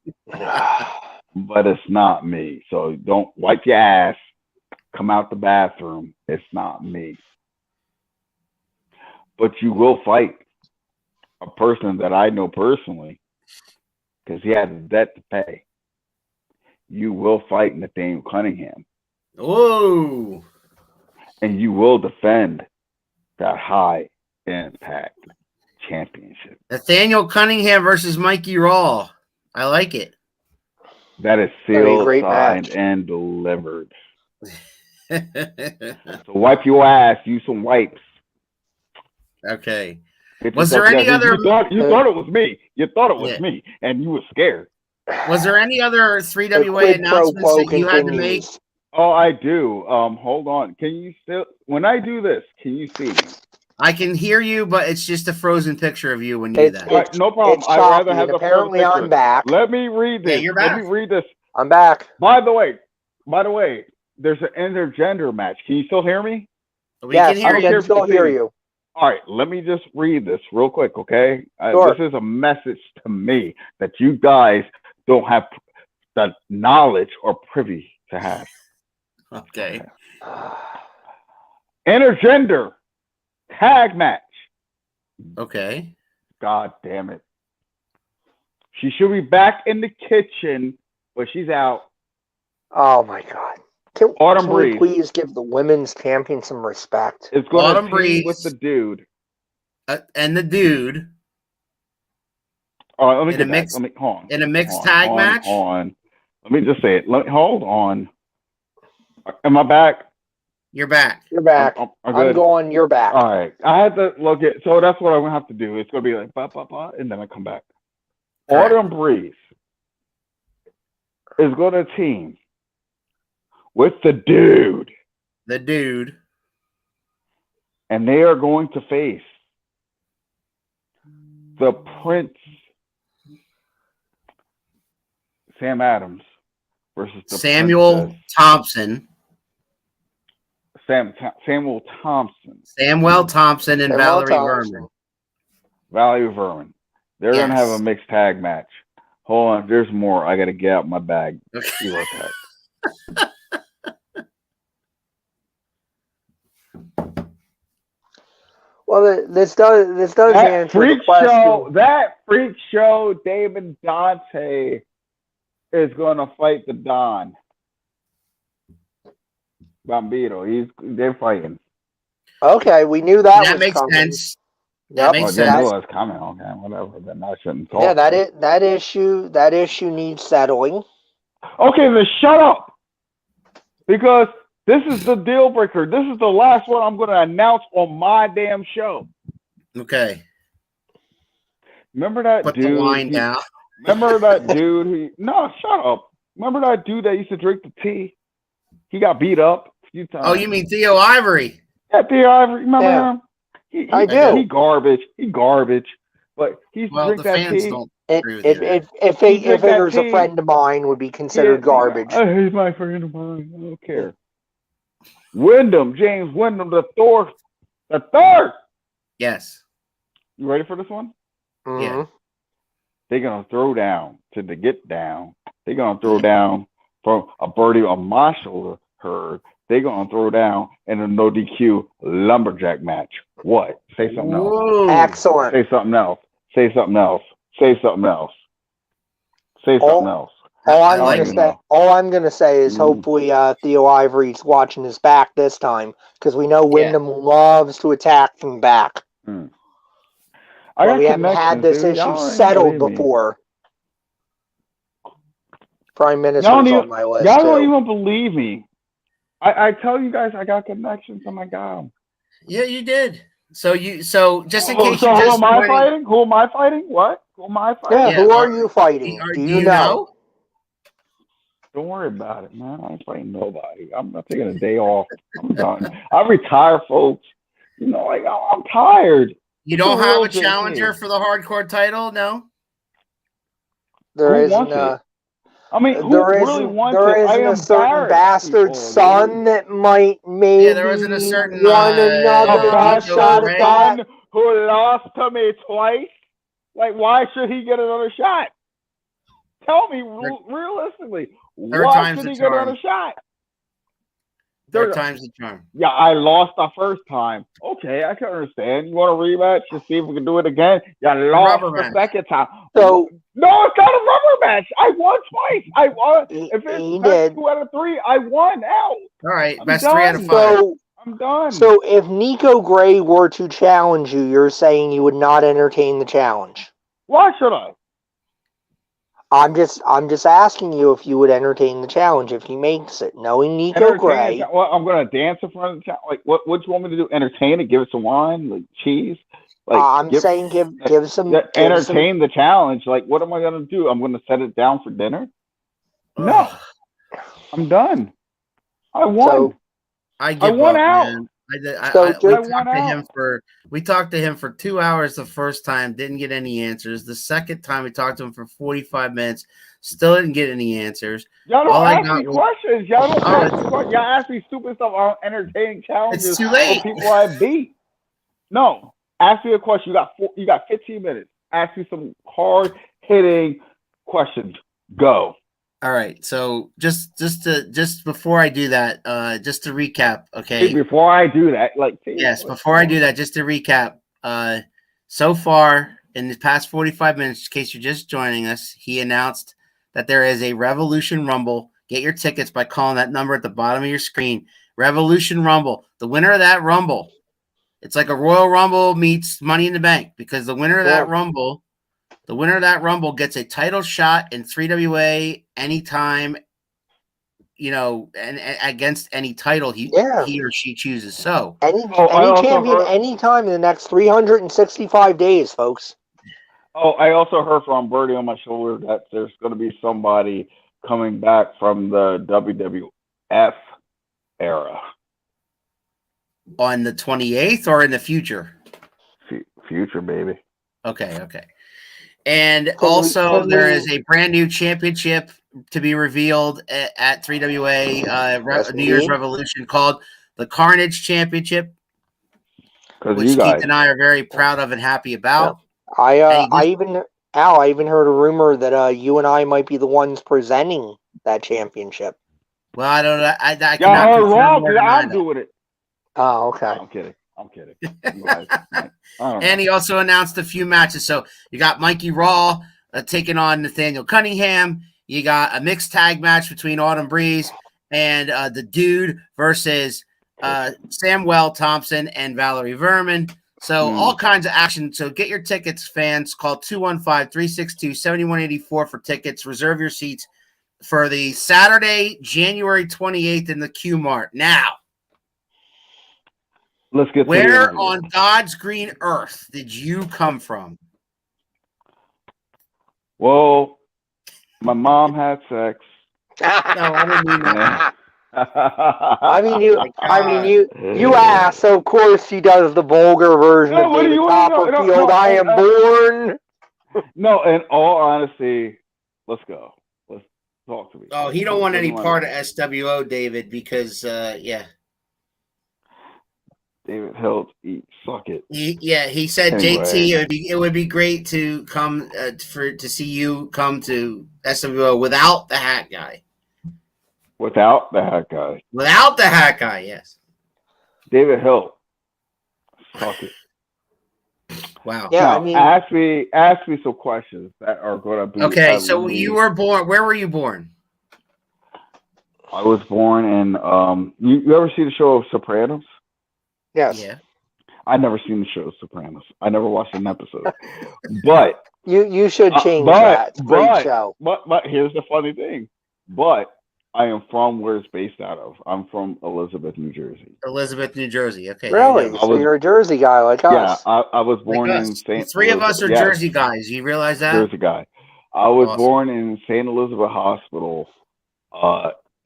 but it's not me. So don't wipe your ass, come out the bathroom. It's not me. But you will fight a person that I know personally because he has a debt to pay. You will fight Nathaniel Cunningham. Whoa! And you will defend that High Impact Championship. Nathaniel Cunningham versus Mikey Raw. I like it. That is sealed, signed, and delivered. So wipe your ass. Use some wipes. Okay. Get Was there any other? You thought it was me. You thought it was me, and you were scared. Was there any other The 3WA quid pro announcements quo that you had to make? continues. Oh, I do. Hold on. Can you still? When I do this, can you see me? I can hear you, but it's just a frozen picture of you when you do that. All right, no problem. It's I'd choppy, rather have and the frozen apparently I'm picture. back. Let me read this. Yeah, you're Let back. me read this. I'm back. By the way, there's an intergender match. Can you still hear me? We Yes, can hear I you. can still hear you. All right, let me just read this real quick, okay? Sure. This is a message to me that you guys don't have the knowledge or privy to have. Okay. Intergender tag match. Okay. God damn it. She should be back in the kitchen, but she's out. Oh my God! Can we Breeze please give the women's champion some respect? is going Autumn to Breeze. team with the dude. And the dude All right, let me in get a back. mixed Let me hold on. in a mixed tag match. Hold on. Let me just say it. Hold on. Am I back? You're back. You're back. I'm I'm good. going. You're back. All right. I had to look at. So that's what I'm gonna have to do. It's gonna be like blah blah blah, and then I come back. Correct. Autumn Breeze is gonna team with the dude, The dude. and they are going to face the Prince Sam Adams versus the Samuel Princess Thompson. Samuel Thompson. Samuel Thompson and Samuel Valerie Thompson. Verman. Valerie Verman. They're gonna have a mixed tag match. Hold on, there's more. I gotta get out my bag. Be right back. Well, this does answer the question. That freak show, David Dante is gonna fight the Don. Bambino. They're fighting. Okay, we knew that was makes coming. sense. Yep. That makes Well, sense. they knew it was coming. Okay, whatever. Then I shouldn't talk. Yeah, that issue needs settling. Okay, then shut up. Because this is the deal breaker. This is the last one I'm going to announce on my damn show. Okay. Remember that Put dude? the line down. Remember that dude? No, shut up. Remember that dude that used to drink the tea? He got beat up a few times. Oh, you mean Theo Ivory? Yeah, Theo Ivory. Remember him? I do. He garbage. But he's Well, drink the that fans tea. don't agree with you. If it was a friend of mine, would be considered garbage. He's my friend of mine. I don't care. James Wyndham, the third. Yes. You ready for this one? Mm-hmm. Yeah. They're gonna throw down to the get down. They're gonna throw down from a birdie on my shoulder herd. They're gonna throw down in a no DQ lumberjack match. What? Say something else. Whoa. Excellent. Say something else. Say something else. Say something else. Say something else. All I'm gonna say is hopefully Theo Ivory's watching his back this time, because we know Wyndham loves to attack from back. But we haven't had this issue settled before. Prime Minister's on my list. Y'all don't even believe me. I tell you guys I got connections on my guy. Yeah, you did. So just in case who am I fighting? Who am I fighting? What? Who am I fighting? Yeah, who are you fighting? Do you know? Don't worry about it, man. I ain't fighting nobody. I'm not taking a day off. I'm done. I retire, folks. You know, like I'm tired. You don't have a challenger for the hardcore title, no? There isn't. I mean, who really wants it? There isn't a certain bastard son that might maybe there isn't a certain one another bastard son who lost to me twice. Like, why should he get another shot? Tell me realistically, why should he get another shot? Third time's the charm. Yeah, I lost the first time. Okay, I can understand. You want a rematch to see if we can do it again? You lost the second time. So no, it's not a rubber match. I won twice. I won. If it's best 2 out of 3, I won now. All right, best 3 out of 5. I'm done. So if Nico Gray were to challenge you, you're saying you would not entertain the challenge? Why should I? I'm just asking you if you would entertain the challenge if he makes it, knowing Nico Gray. Well, I'm gonna dance in front of the challenge. Like, what do you want me to do? Entertain it? Give it some wine, like cheese? Like, I'm saying give some entertain the challenge. Like, what am I gonna do? I'm gonna set it down for dinner? No, I'm done. I won. So, I give won up, out. man. We talked to him for 2 hours the first time, didn't get any answers. The second time we talked to him for 45 minutes, still didn't get any answers. Y'all don't ask me questions. Y'all don't ask me questions. Y'all ask me stupid stuff on entertaining challenges. It's too late. For people I beat. No, ask me a question. You got 15 minutes. Ask me some hard hitting questions. Go. All right. So just before I do that, just to recap, okay. Before I do that, before I do that, just to recap, so far in the past 45 minutes, in case you're just joining us, he announced that there is a Revolution Rumble. Get your tickets by calling that number at the bottom of your screen. Revolution Rumble. The winner of that Rumble, it's like a Royal Rumble meets Money in the Bank, because the winner of that Rumble. The winner of that Rumble gets a title shot in 3WA anytime, and against any title he or she chooses. So any champion anytime in the next 365 days, folks. Oh, I also heard from Birdie on my shoulder that there's going to be somebody coming back from the WWF era. On the 28th or in the future? Future, baby. Okay. And also, there is a brand new championship to be revealed at 3WA New Year's Revolution called the Carnage Championship, which Keith and I are very proud of and happy about. I even heard a rumor that you and I might be the ones presenting that championship. Well, I don't know. I cannot confirm wrong, I'm doing it. Oh, okay. I'm kidding. And he also announced a few matches. So you got Mikey Raw taking on Nathaniel Cunningham. You got a mixed tag match between Autumn Breeze and the Dude versus Samuel Thompson and Valerie Verman. So all kinds of action. So get your tickets, fans. Call 215-362-7184 for tickets. Reserve your seats for the Saturday, January 28th in the Q Mart. Now, let's get where on God's green earth did you come from? Well, my mom had sex. No, I didn't mean that. You asked, so of course he does the vulgar version of David Copperfield. I am born. No, in all honesty, let's go. Let's talk to me. Oh, he don't want any part of SWO, David, because David Hilt, suck it. He said, anyway. JT, it would be great to come to see you come to SWO without the hat guy. Without the hat guy. Without the hat guy, yes. David Hill. Fuck it. Wow. Yeah, now, ask me some questions that are going to be. Okay, so you were born. Where were you born? I was born in. You ever see the show Sopranos? Yes. Yeah. I never seen the show Sopranos. I never watched an episode. But you should change that. It's a great show. But here's the funny thing. But I am from where it's based out of. I'm from Elizabeth, New Jersey. Elizabeth, New Jersey. Okay. Really? So you're a Jersey guy like us. Yeah, I was born in St. Three of us are Jersey guys. You realize that? Jersey guy. I was born in St. Elizabeth Hospital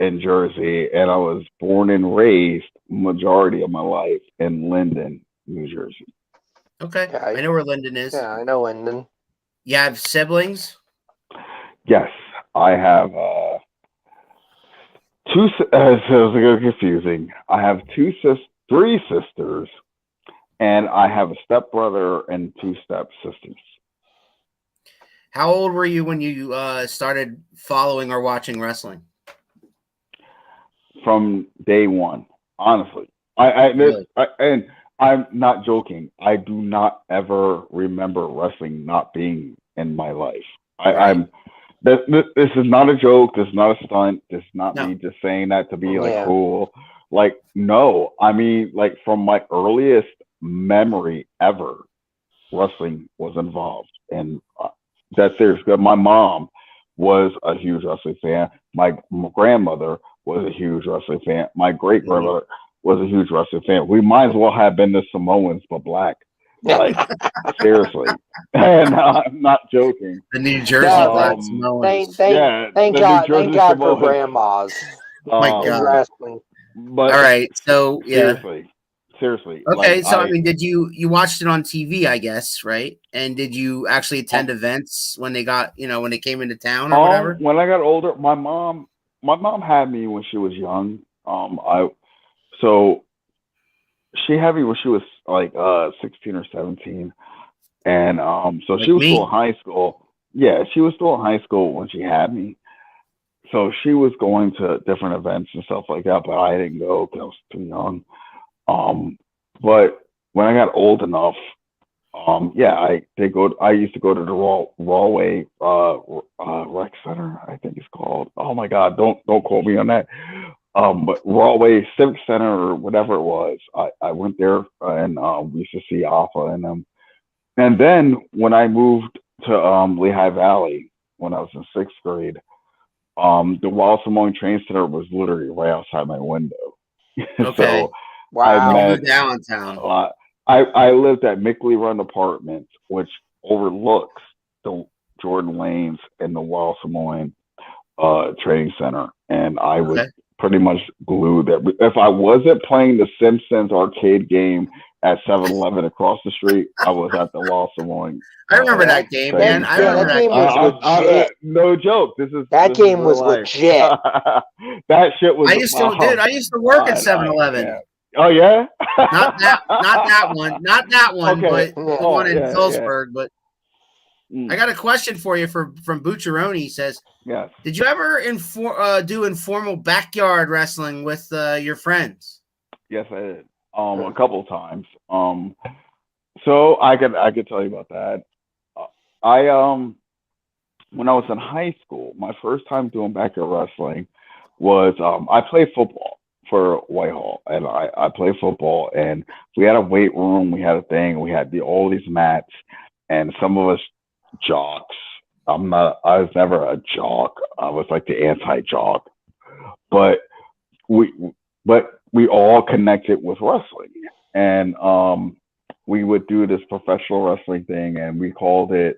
in Jersey, and I was born and raised majority of my life in Linden, New Jersey. Okay. Yeah, I know where Linden is. Yeah, I know Linden. You have siblings? Yes. I have two. So it's a little confusing. I have three sisters, and I have a stepbrother and two stepsisters. How old were you when you started following or watching wrestling? From day one, honestly. And I'm not joking. I do not ever remember wrestling not being in my life. This is not a joke. This is not a stunt. This is not me just saying that to be cool. Like, no. I mean, like, from my earliest memory ever, wrestling was involved. And that's serious. My mom was a huge wrestling fan. My grandmother was a huge wrestling fan. My great grandmother was a huge wrestling fan. We might as well have been the Samoans, but black. Like, Seriously, and I'm not joking. The New Jersey No, Black Um, Samoans. yeah, thank the New God, Jersey thank God for Samoans. grandmas Oh my in God. wrestling. But All right, so yeah. seriously. Okay, Like, so I mean, did you watched it on TV, I guess, right? And did you actually attend events when they got, when they came into town or whatever? when I got older, my mom had me when she was young. So she had me when she was like 16 or 17, and so Like she was me. still in high school. Yeah, she was still in high school when she had me. So she was going to different events and stuff like that, but I didn't go because I was too young. But when I got old enough, I used to go to the Rawway Rec Center, I think it's called. Oh my God, don't quote me on that. But Rawway Civic Center or whatever it was, I went there and we used to see Alpha and them. And then when I moved to Lehigh Valley when I was in 6th grade, the Wild Samoan Train Center was literally right outside my window. Okay. So Wow. I met downtown. I lived at Mickley Run Apartments, which overlooks the Jordan Lanes and the Wild Samoan Training Center, and I was pretty much glued there. If I wasn't playing the Simpsons arcade game at 7-Eleven across the street, I was at the Wild Samoan. I remember that game, man. I remember that game was legit. No joke. This game was life. legit. That shit was. I used to work at 7-Eleven. Oh yeah. Not that one, Okay. but the one in Phillipsburg. But I got a question for you from Bucciaroni. He says, yes. Did you ever do informal backyard wrestling with your friends? Yes, I did. A couple of times. So I could tell you about that. When I was in high school, my first time doing backyard wrestling was I played football for Whitehall, and I played football, and we had a weight room, we had a thing, we had all these mats, and some of us jocks. I was never a jock. I was like the anti-jock, but we all connected with wrestling, and we would do this professional wrestling thing, and we called it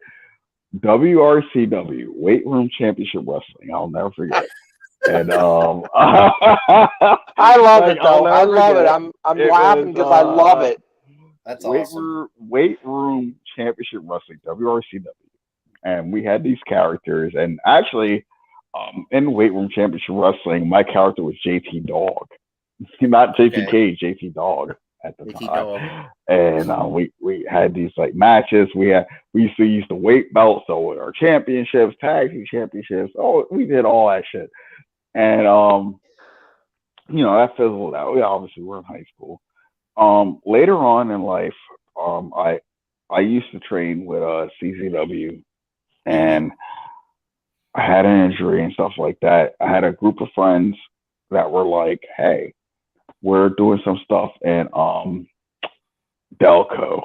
WRCW, Weight Room Championship Wrestling. I'll never forget. And I love it though. I love it. I'm laughing because I love it. That's awesome. Weight Room Championship Wrestling, WRCW, and we had these characters. And actually, in Weight Room Championship Wrestling, my character was JT Dog, not JTK, JT Dog at the time. And we had these like matches. We used to use the weight belt, so with our championships, tag team championships. Oh, we did all that shit. And that fizzled out. We obviously were in high school. Later on in life, I used to train with CZW, and I had an injury and stuff like that. I had a group of friends that were like, "Hey, we're doing some stuff in Delco.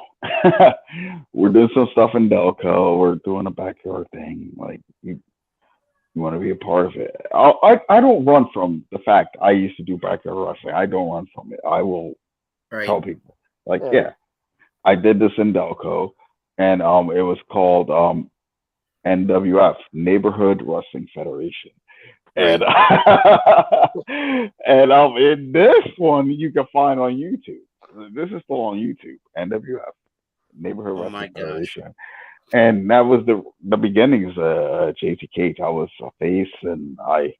We're doing some stuff in Delco. We're doing a backyard thing. Like, you want to be a part of it?" I don't run from the fact I used to do backyard wrestling. I don't run from it. I will tell people, like, I did this in Delco, and it was called NWF, Neighborhood Wrestling Federation. And in this one you can find on YouTube. This is still on YouTube. NWF, Neighborhood Wrestling Federation. And that was the beginnings of JT Cage. I was a face, and I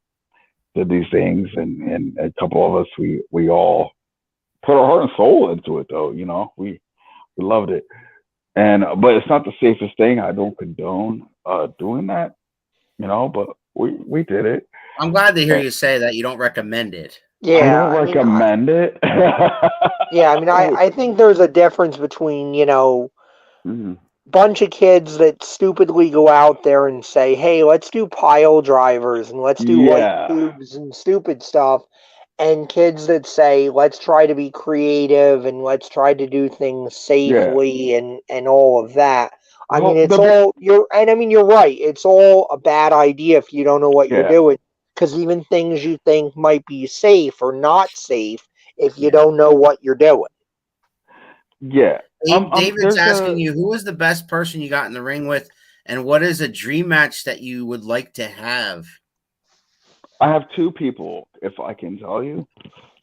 did these things, and a couple of us, we all put our heart and soul into it, though. We loved it. But it's not the safest thing. I don't condone doing that, but we did it. I'm glad to hear you say that you don't recommend it. Yeah, I don't recommend it. Yeah, I mean, I think there's a difference between, bunch of kids that stupidly go out there and say, "Hey, let's do pile drivers and let's do light tubes and stupid stuff," and kids that say, "Let's try to be creative and let's try to do things safely and all of that." I mean, you're right. It's all a bad idea if you don't know what you're doing, because even things you think might be safe or not safe if you don't know what you're doing. Yeah, David's asking you, who was the best person you got in the ring with, and what is a dream match that you would like to have? I have two people, if I can tell you.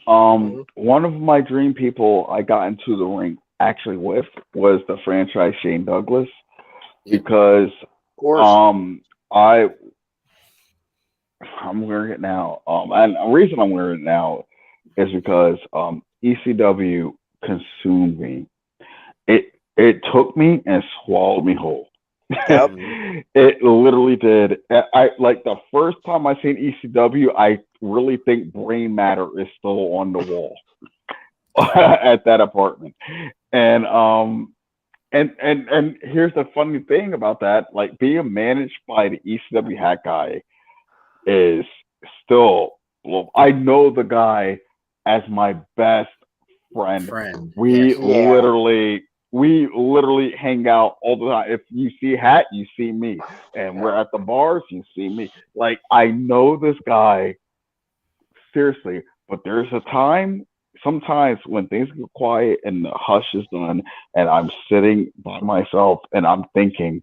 Mm-hmm. One of my dream people I got into the ring actually with was the franchise Shane Douglas, because Of course. I'm wearing it now. And the reason I'm wearing it now is because ECW consumed me. It took me and swallowed me whole. Yep. It literally did. I like the first time I seen ECW, I really think brain matter is still on the wall at that apartment. And here's the funny thing about that, like being managed by the ECW hat guy is still, well, I know the guy as my best friend. Yes. We literally hang out all the time. If you see Hat, you see me. And we're at the bars, you see me. Like, I know this guy, seriously, but there's a time, sometimes when things get quiet and the hush is done, and I'm sitting by myself and I'm thinking,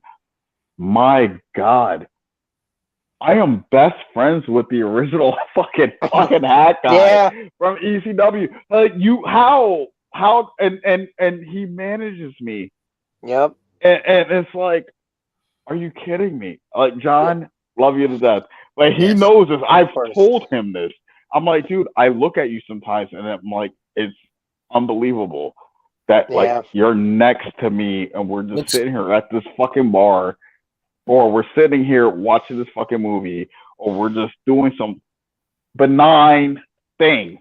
my God, I am best friends with the original fucking hat guy from ECW. Like, how and he manages me. Yep. And it's like, are you kidding me? Like, John, love you to death. Like, he knows this. I've told him this. I'm like, dude, I look at you sometimes and I'm like, it's unbelievable that like you're next to me and we're just sitting here at this fucking bar, or we're sitting here watching this fucking movie, or we're just doing some benign thing.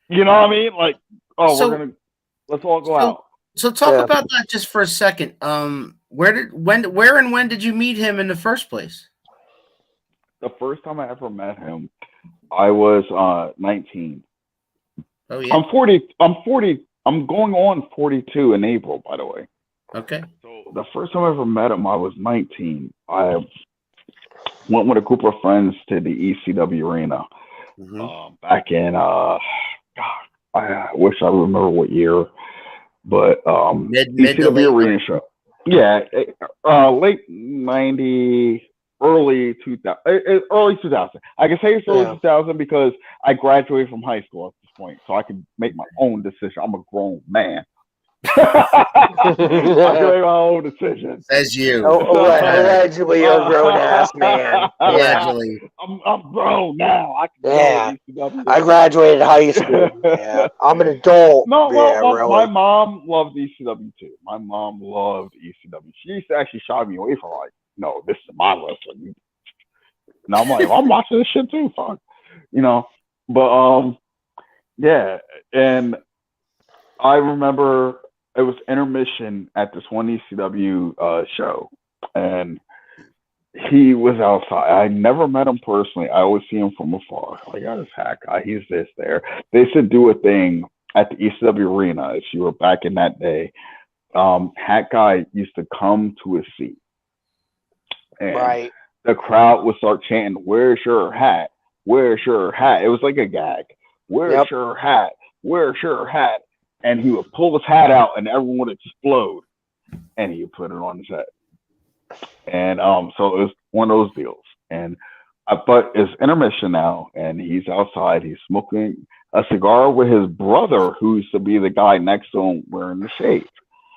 You know what I mean? Like, let's all go out. So talk about that just for a second. Where and when did you meet him in the first place? The first time I ever met him, I was 19. Oh yeah. I'm 40. I'm going on 42 in April, by the way. Okay. So the first time I ever met him, I was 19. I went with a group of friends to the ECW arena back in God, I wish I remember what year, but ECW arena show. Yeah, late 90, early 2000. Early 2000. I can say it's early 2000 because I graduated from high school at this point, so I can make my own decision. I'm a grown man. I can make my own decision. Says you. Allegedly, you're a grown ass man. Allegedly. I'm grown now. I can I graduated high school. Yeah. I'm an adult. No, really. My mom loved ECW too. My mom loved ECW. She used to actually shy me away from, like, no, this is my wrestling. And I'm like, I'm watching this shit too. Fuck, you know. But yeah, and I remember it was intermission at this one ECW show, and he was outside. I never met him personally. I always see him from afar. Like, oh, this hat guy, he's this there. They used to do a thing at the ECW arena. If you were back in that day, hat guy used to come to his seat, and the crowd would start chanting, "Where's your hat? Where's your hat?" It was like a gag. Where's your hat? Where's your hat? And he would pull his hat out, and everyone would explode, and he would put it on his head. And so it was one of those deals. And but it's intermission now, and he's outside. He's smoking a cigar with his brother, who used to be the guy next to him wearing the shades.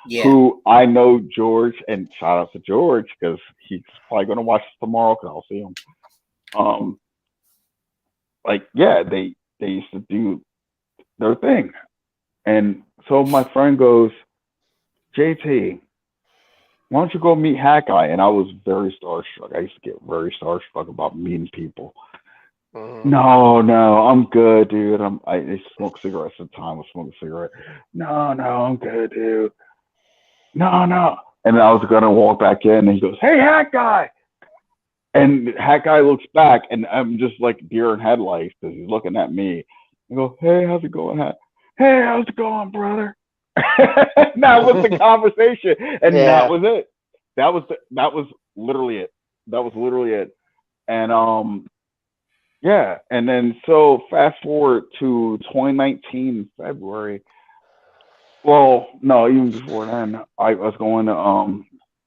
Yeah. Who I know George, and shout out to George because he's probably going to watch this tomorrow because I'll see him. Like, yeah, they used to do their thing. And so my friend goes, JT, why don't you go meet Hat Guy? And I was very starstruck. I used to get very starstruck about meeting people. No, I'm good, dude. I smoke cigarettes at the time. I was smoking a cigarette. No, I'm good, dude. No. And I was going to walk back in, and he goes, hey, Hat Guy. And Hat Guy looks back, and I'm just like deer in headlights because he's looking at me. I go, hey, how's it going, Hat? Hey, how's it going, brother? That was the conversation, and that was it. That was literally it. And yeah. And then so fast forward to 2019 February, Well, no, even before then, I was going to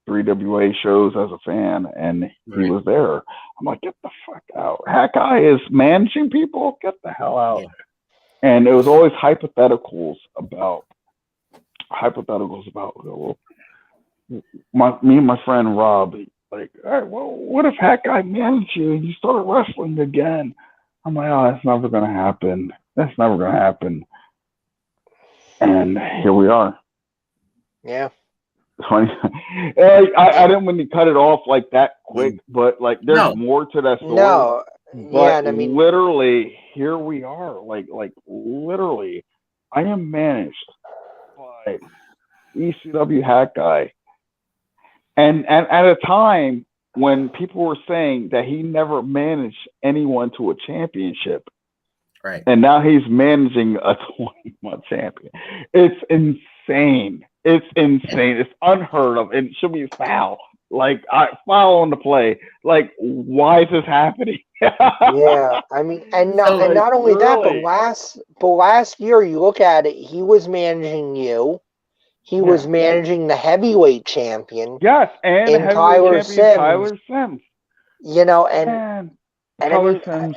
3WA shows as a fan, and he Right. was there. I'm like, get the fuck out. That guy is managing people. Get the hell out. Yeah. And it was always hypotheticals about me and my friend Rob. Like, all right, well, what if that guy managed you and you started wrestling again? I'm like, oh, that's never gonna happen. That's never gonna happen. And here we are. Yeah. Funny. I didn't mean to cut it off like that quick, but like there's No. more to that story. No. But Yeah, and I mean, literally, here we are. Like literally, I am managed by ECW Hat Guy, and at a time when people were saying that he never managed anyone to a championship, Right. and now he's managing a 20-month champion. It's insane. It's insane. It's unheard of. It should be foul. Like, foul on the play. Like, why is this happening? yeah, I mean, and not only that, but last year you look at it, he was managing you. He was managing the heavyweight champion. Yes, and in heavyweight champion Sims. Tyler Sims. You know, and I Tyler mean, Sims.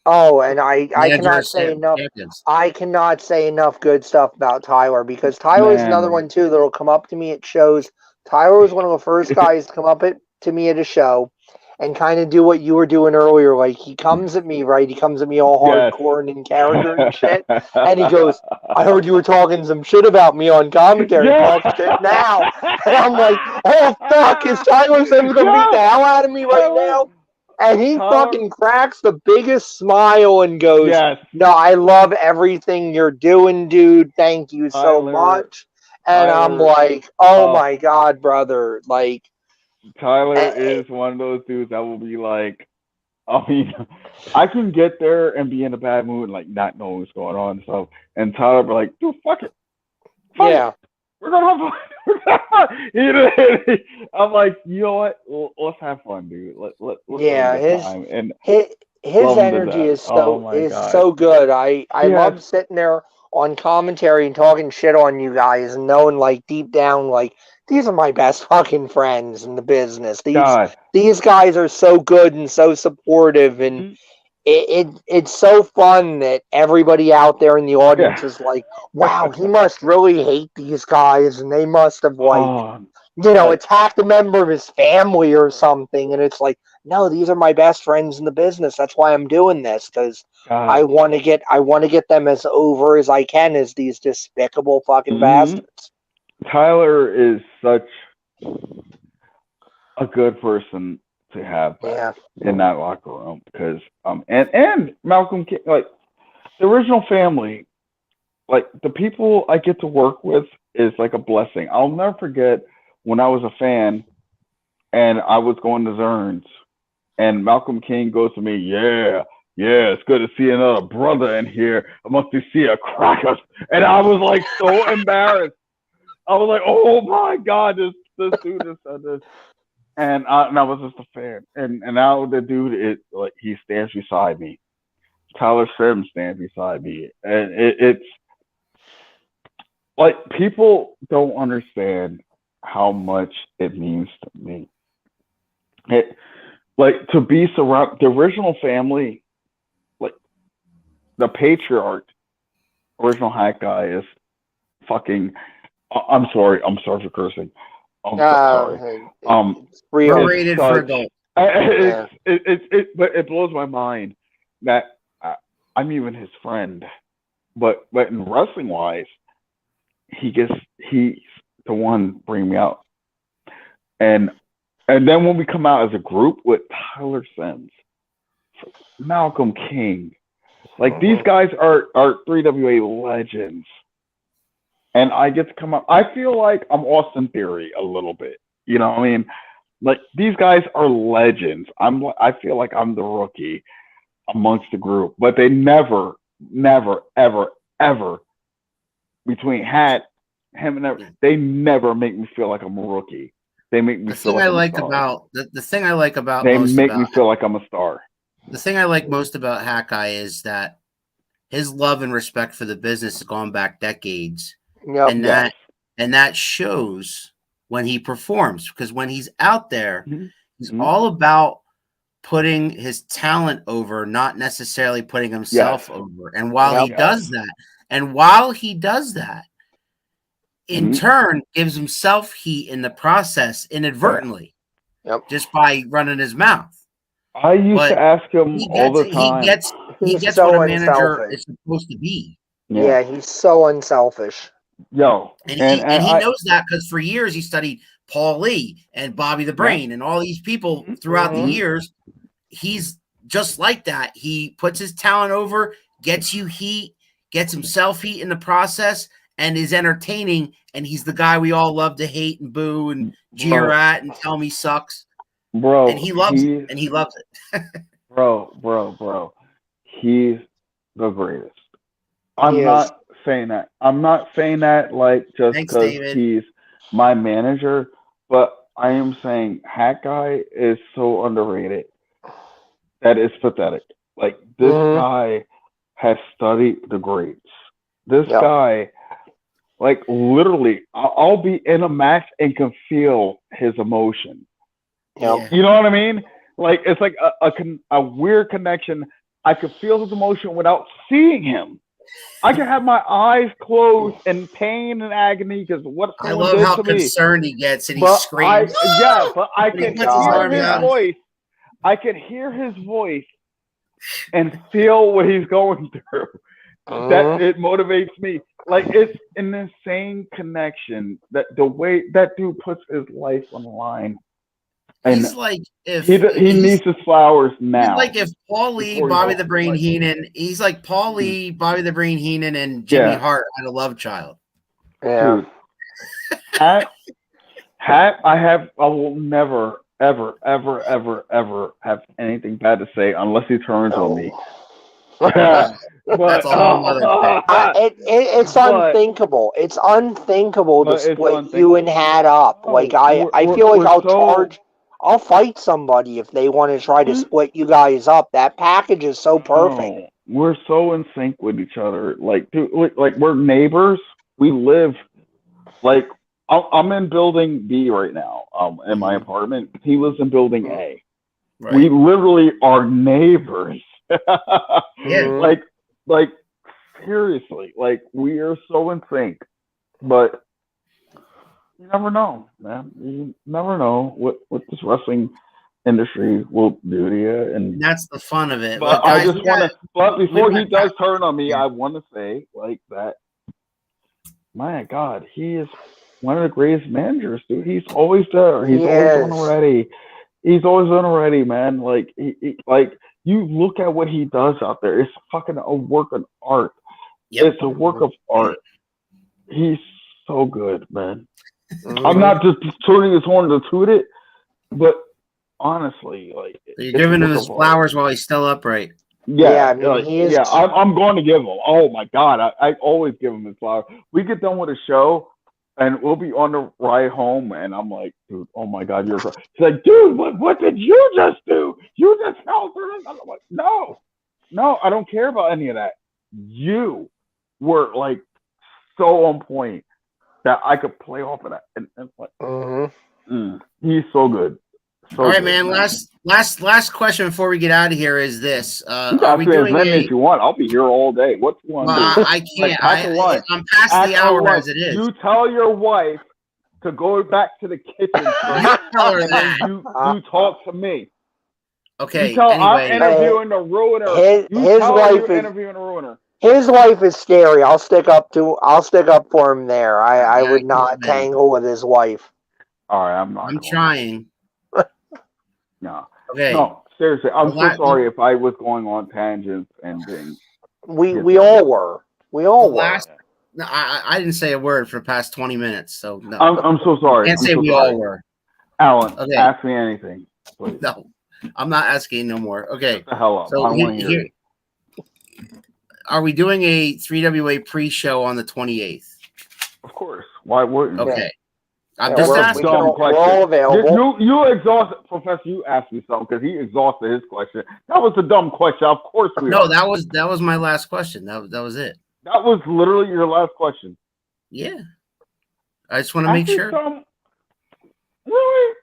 and I cannot say enough. Champions. I cannot say enough good stuff about Tyler, because Tyler is another one too that'll come up to me at shows. Tyler was one of the first guys to come up to me at a show and kind of do what you were doing earlier. Like, he comes at me, right? He comes at me all hardcore and in character and shit. And he goes, I heard you were talking some shit about me on commentary. Talk shit now. And I'm like, oh, fuck, is Tyler Sims going to beat the hell out of me right now? And he fucking cracks the biggest smile and goes, no, I love everything you're doing, dude. Thank you so much. And I'm like, oh my God, brother. Like, Tyler is one of those dudes that will be like, I mean, I can get there and be in a bad mood and like not know what's going on and stuff. And Tyler be like, dude, fuck it. Fuck it. We're gonna have fun. I'm like, you know what? Let's have fun, dude. Let's his energy is so good. I love sitting there on commentary and talking shit on you guys and knowing, like, deep down, like, these are my best fucking friends in the business. These guys are so good and so supportive, and it's so fun that everybody out there in the audience is like, wow, he must really hate these guys, and they must have, like, attacked a member of his family or something. And it's like, no, these are my best friends in the business. That's why I'm doing this, because I want to get them as over as I can as these despicable fucking bastards. Tyler is such a good person to have in that locker room, because and Malcolm King, like, the original family, like, the people I get to work with is like a blessing. I'll never forget when I was a fan and I was going to Zerns and Malcolm King goes to me, yeah, it's good to see another brother in here. I must see a cracker. And I was like so embarrassed. I was like, oh my God, this dude has said this. And I was just a fan. And now the dude is like, he stands beside me. Tyler Sims stands beside me. And it's like, people don't understand how much it means to me. Like, to be surrounded, the original family, like, the patriarch, original Hat Guy is fucking, I'm sorry for cursing. I'm sorry. We're rated for adults. But it blows my mind that I'm even his friend, but in wrestling wise, he's the one bringing me out, and then when we come out as a group with Tyler Sims, Malcolm King, like, these guys are 3WA legends. And I get to come up. I feel like I'm Austin Theory a little bit. You know what I mean? Like, these guys are legends. I feel like I'm the rookie amongst the group. But they never, ever, ever, between him and they never make me feel like I'm a rookie. They make me feel like I'm a star. The thing I like about they make me feel like I'm a star. The thing I like most about Hat Guy is that his love and respect for the business has gone back decades. Yep. And that shows when he performs, because when he's out there, he's Mhm. all about putting his talent over, not necessarily putting himself over. And while he does that, in turn gives himself heat in the process inadvertently, just by running his mouth. I used to ask him all the time. He gets so what a manager unselfish. is supposed to be. Yeah, he's so unselfish. Yo, and he knows that because for years he studied Paul Lee and Bobby the Brain and all these people throughout the years. He's just like that. He puts his talent over, gets you heat, gets himself heat in the process, and is entertaining. And he's the guy we all love to hate and boo and jeer at and tell me sucks. Bro, and he loves it. And he loves it. bro. He's the greatest. I'm not saying that. I'm not saying that like just because he's my manager, but I am saying Hat Guy is so underrated that it's pathetic. Like this guy has studied the greats. This guy, like literally, I'll be in a match and can feel his emotion. Yep. You know what I mean? Like it's like a weird connection. I could feel his emotion without seeing him. I can have my eyes closed in pain and agony because what someone did to me. I love how concerned he gets and he screams. But I can hear his voice. I can hear his voice and feel what he's going through. That it motivates me. Like it's an insane connection that the way that dude puts his life on the line. And he's like if he needs his flowers now. He's like if Paul Lee, Bobby the Brain Heenan. He's like Paul Lee, Bobby the Brain Heenan, and Jimmy Hart had a love child. Yeah. Dude, Hat. I will never, ever have anything bad to say unless he turns on me. But, that's a whole other thing. It's unthinkable. It's unthinkable to split you and Hat up. Like I feel like I'll fight somebody if they want to try to split you guys up. That package is so perfect. Oh, we're so in sync with each other. Like, dude, like we're neighbors. We live like I'm in building B right now. In my apartment. He lives in building A. Right. We literally are neighbors. Like seriously, like we are so in sync. But you never know, man. You never know what this wrestling industry will do to you, and that's the fun of it. But I just want to. But before he does turn on me, I want to say like that. My God, he is one of the greatest managers, dude. He's always there. He's always on ready. He's always on ready, man. Like like you look at what he does out there. It's fucking a work of art. Yep. It's a work of art. He's so good, man. I'm not just tooting his horn to toot it, but honestly, like you're giving him his flowers while he's still upright. Yeah, I'm going to give him. Oh my God, I always give him his flowers. We get done with a show, and we'll be on the ride home, and I'm like, dude, oh my God, you're. He's like, dude, what did you just do? You just fell through. I'm like, no, I don't care about any of that. You were like so on point that I could play off of that, and like, he's so good. All right, man. Last question before we get out of here is this: are we doing as many as you want? I'll be here all day. What you want to do? I can't. Like, I'm past the hour as it is. You tell your wife to go back to the kitchen. Tell her that. You talk to me. Okay. You tell I'm interviewing the ruiner. His wife is interviewing the ruiner. His wife is scary. I'll stick up for him there. I would not tangle with his wife. All right, I'm not. I'm trying. No. Okay. No, seriously, I'm so sorry if I was going on tangents and things. We all were. We all were. No, I didn't say a word for the past 20 minutes, so no. I'm so sorry. Can't say we all were. Alan, ask me anything, please. No, I'm not asking no more. Okay. Shut the hell up. So here, are we doing a 3WA pre-show on the 28th? Of course. Why wouldn't? Okay. I'm just asking. We're all available. You exhausted, Professor. You asked me something because he exhausted his question. That was a dumb question. Of course we. No, that was my last question. That was it. That was literally your last question. Yeah. I just want to make sure. Really?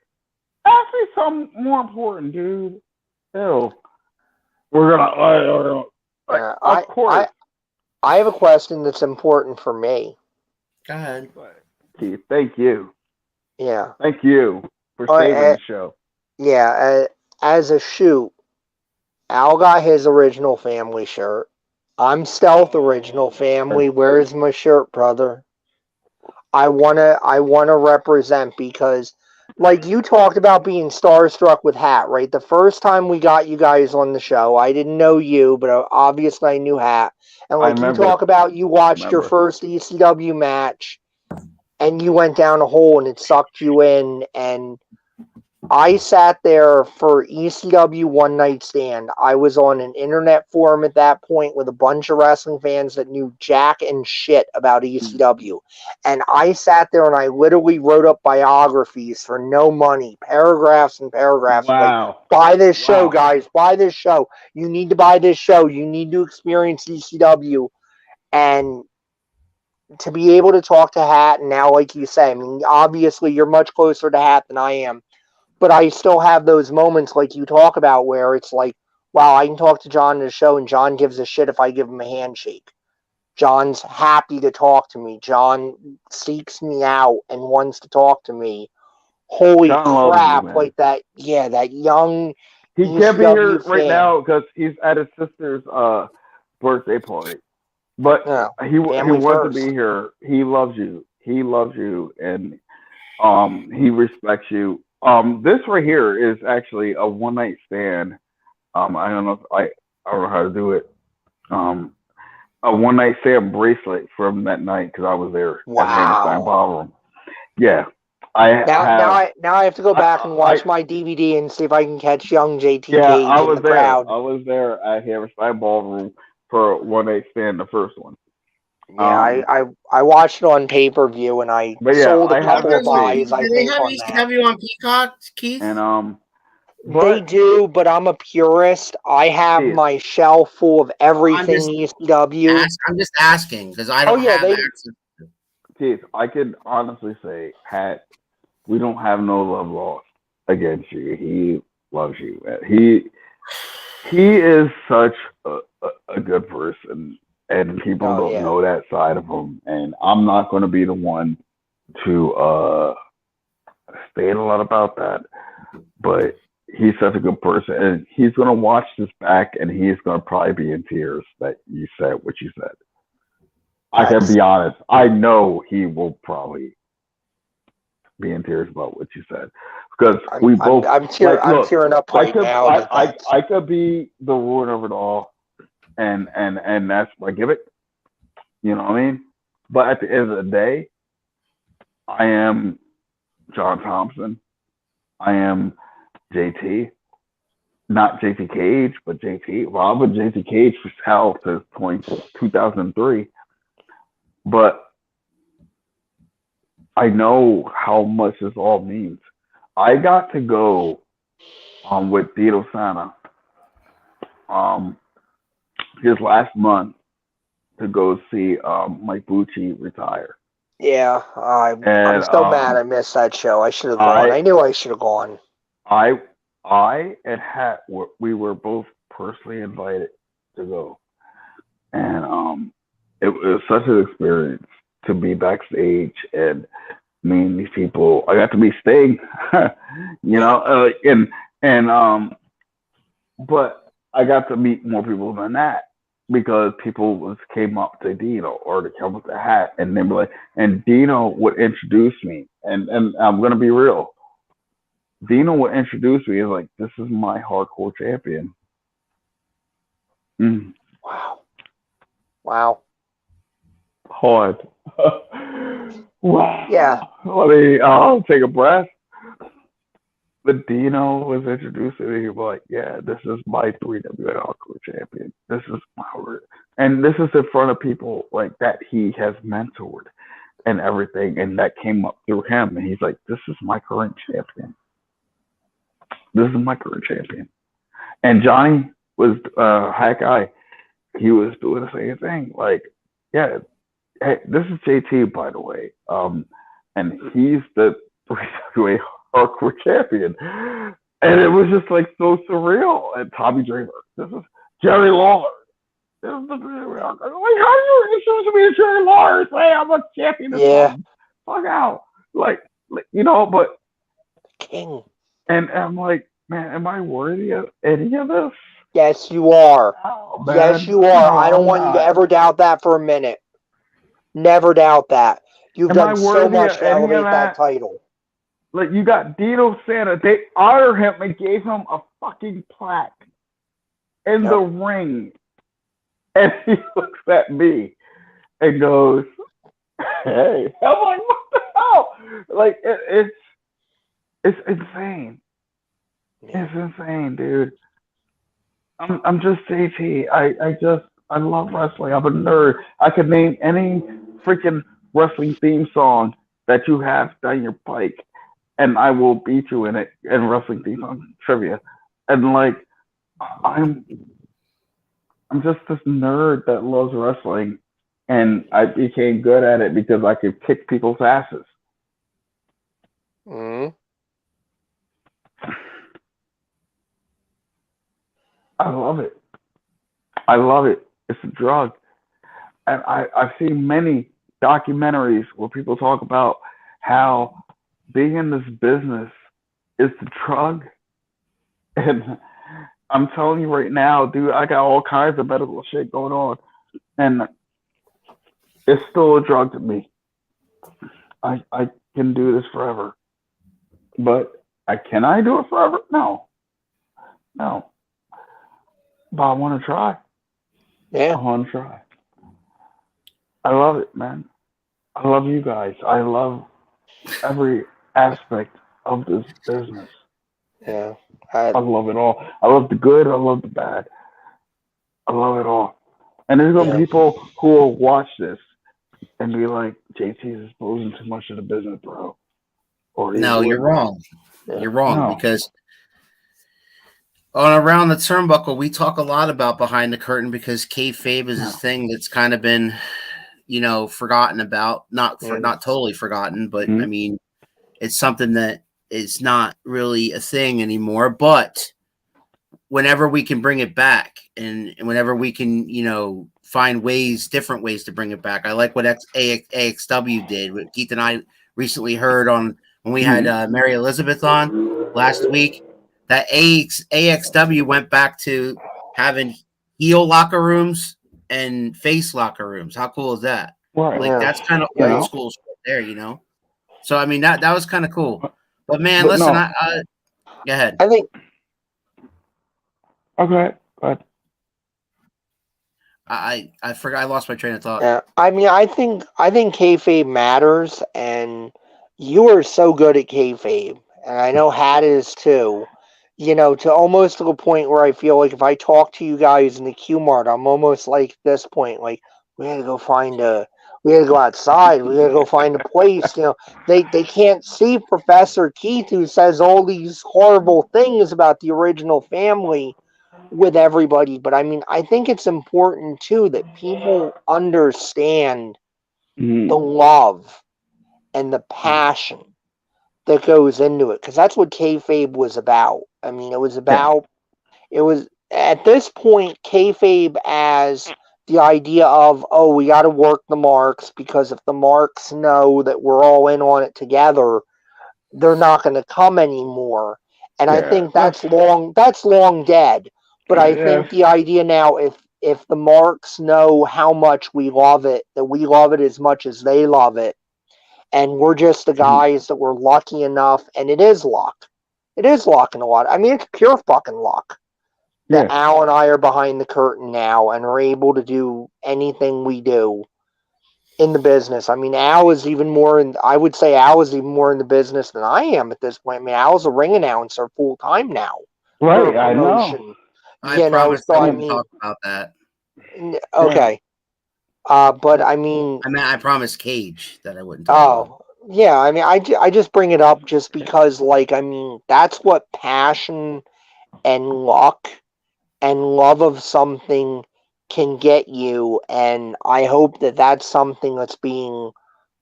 Ask me something more important, dude. Ew. We're gonna. Of course. I have a question that's important for me. Go ahead. Keith, thank you. Yeah. Thank you for saving the show. Yeah. As a shoot, Al got his original family shirt. I'm Stealth original family. Where's my shirt, brother? I wanna represent because, like you talked about being starstruck with Hat, right? The first time we got you guys on the show, I didn't know you, but obviously I knew Hat. And like you talk about, you watched your first ECW match, and you went down a hole and it sucked you in, and I sat there for ECW One Night Stand. I was on an internet forum at that point with a bunch of wrestling fans that knew jack and shit about ECW. And I sat there and I literally wrote up biographies for no money, paragraphs and paragraphs. Wow. Like, buy this show, guys. Buy this show. You need to buy this show. You need to experience ECW. And to be able to talk to Hat, and now, like you say, I mean, obviously you're much closer to Hat than I am. But I still have those moments like you talk about where it's like, wow, I can talk to John in the show and John gives a shit if I give him a handshake. John's happy to talk to me. John seeks me out and wants to talk to me. Holy John crap, you, like that, yeah, that young He can't be here fan. right now because he's at his sister's birthday party. But he wants to be here. He loves you. He loves you, and he respects you. This right here is actually a one night stand. I don't know if I don't know how to do it. A one night stand bracelet from that night because I was there at Hammerstein Ballroom. Yeah. Now I have to go back and watch my DVD and see if I can catch young JT Cage in the crowd. I was there at Hammerstein Ballroom for one night stand, the first one. Yeah, I watched it on pay-per-view and I sold a couple of buys. Do they have ECW on Peacock, Keith? And they do, but I'm a purist. I have my shelf full of everything ECW. I'm just asking because I don't have access. Keith, I can honestly say, Pat, we don't have no love lost against you. He loves you. He is such a good person. And people don't know that side of him. And I'm not going to be the one to state a lot about that. But he's such a good person. And he's going to watch this back and he's going to probably be in tears that you said what you said. I can be honest. I know he will probably be in tears about what you said. Because I'm tearing up right now. I could be the ruin of it all. And that's why I give it. You know what I mean? But at the end of the day, I am John Thompson. I am JT. Not JT Cage, but JT. Well, I've been JT Cage for hell since 2003. But I know how much this all means. I got to go with Dino Sanna. His last month to go see Mike Bucci retire. Yeah, I'm so mad I missed that show. I should have gone. I knew I should have gone. I and Hat we were both personally invited to go, and it was such an experience to be backstage and meeting these people. I got to meet Sting, you know, but I got to meet more people than that because people came up to Dino or to come up to Hat and they were like, and Dino would introduce me. And I'm going to be real. Dino would introduce me as like, this is my hardcore champion. Mm. Wow. Hard. Wow. Yeah. I'll take a breath. But Dino was introducing me. He was like, yeah, this is my 3WA Hardcore champion. This is my word. And this is in front of people like that he has mentored and everything. And that came up through him. And he's like, this is my current champion. This is my current champion. And Johnny was Hack Eye. He was doing the same thing. Like, yeah, Hey, this is JT, by the way. And he's the three-way hardcore champion. And it was just like so surreal. And Tommy Dreamer. This is Jerry Lawler. This is the three-way hardcore. Like, how are you supposed to be a Jerry Lawler? Hey, I'm a champion of something. Fuck out. Like, but King. And I'm like, man, am I worthy of any of this? Yes, you are. Oh, yes, you are. I don't want you to ever doubt that for a minute. Never doubt that. You've done so much to elevate that title. Like, you got Dino Sanna. They honored him and gave him a fucking plaque in the ring. And he looks at me and goes, hey. I'm like, what the hell? Like, it's insane. It's insane, dude. I'm just JT. I love wrestling. I'm a nerd. I could name any freaking wrestling theme song that you have down your pike, and I will beat you in it in wrestling theme song trivia. And like, I'm just this nerd that loves wrestling, and I became good at it because I could kick people's asses. Mm-hmm. I love it. I love it. It's a drug. And I've seen many documentaries where people talk about how being in this business is the drug. And I'm telling you right now, dude, I got all kinds of medical shit going on. And it's still a drug to me. I can do this forever. But can I do it forever? No. But I want to try. Yeah. I want to try. I love it, man. I love you guys. I love every aspect of this business. Yeah. I love it all. I love the good. I love the bad. I love it all. And there's going to be people who will watch this and be like, JT is exposing too much of the business, bro. No, you're wrong. You're wrong because on Around the Turnbuckle, we talk a lot about behind the curtain because kayfabe is this thing that's kind of been, forgotten about. Not totally forgotten, but I mean, it's something that is not really a thing anymore. But whenever we can bring it back, and whenever we can, find different ways to bring it back. I like what AXW did. What Keith and I recently heard on when we had Mary Elizabeth on last week. That AXW went back to having heel locker rooms and face locker rooms. How cool is that? Right. Like that's kind of old school shit there, So I mean that was kind of cool. But man, listen, go ahead. I think. Okay, go ahead. I forgot. I lost my train of thought. Yeah, I mean, I think kayfabe matters, and you are so good at kayfabe, and I know Hat is too. To almost to a point where I feel like if I talk to you guys in the Q Mart, I'm almost like this point, like we had to go outside, we had to go find a place. They can't see Professor Keith who says all these horrible things about the original family with everybody. But I mean, I think it's important too that people understand the love and the passion that goes into it, because that's what kayfabe was about. I mean, it was at this point kayfabe as the idea of, we got to work the marks, because if the marks know that we're all in on it together, they're not going to come anymore. And I think that's long dead. But I think the idea now, if the marks know how much we love it, that we love it as much as they love it, and we're just the guys that were lucky enough, and it is luck. It is luck in a lot. I mean, it's pure fucking luck that Al and I are behind the curtain now and are able to do anything we do in the business. I mean, Al is even more I would say Al is even more in the business than I am at this point. I mean, Al's a ring announcer full time now. Right, I know. I promise I wouldn't talk about that. Okay. But I mean, I promised Cage that I wouldn't talk about it. Yeah. I mean, I just bring it up just because, like, I mean, that's what passion and luck and love of something can get you, and I hope that that's something that's being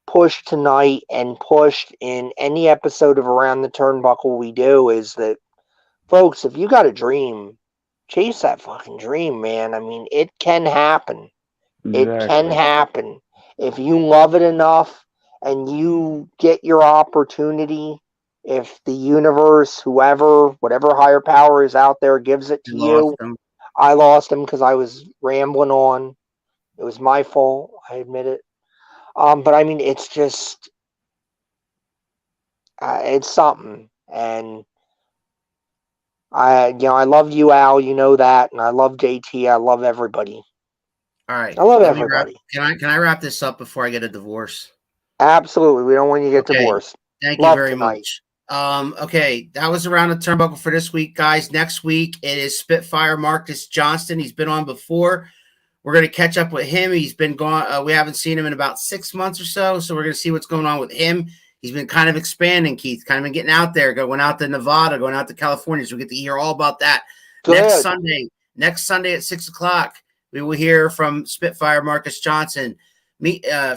pushed tonight and pushed in any episode of Around the Turnbuckle we do, is that, folks, if you got a dream, chase that fucking dream, man. I mean, it can happen. It can Exactly. happen. If you love it enough and you get your opportunity, if the universe, whoever, whatever higher power is out there gives it to You lost you. them. I lost him because I was rambling on. It was my fault. I admit it. But I mean, it's just, it's something. And I love you, Al. You know that, and I love JT. I love everybody. All right. I love Let me wrap. everybody. Can I wrap this up before I get a divorce? Absolutely. We don't want you to get Okay. divorced. Thank you Love very tonight. much. Okay, that was Around the Turnbuckle for this week, guys. Next week it is Spitfire Marcus Johnston. He's been on before. We're going to catch up with him. He's been gone. We haven't seen him in about 6 months or so. So we're going to see what's going on with him. He's been kind of expanding, Keith, kind of been getting out there, going out to Nevada, going out to California. So we get to hear all about that. Good. Next Sunday at 6:00, we will hear from Spitfire Marcus Johnson,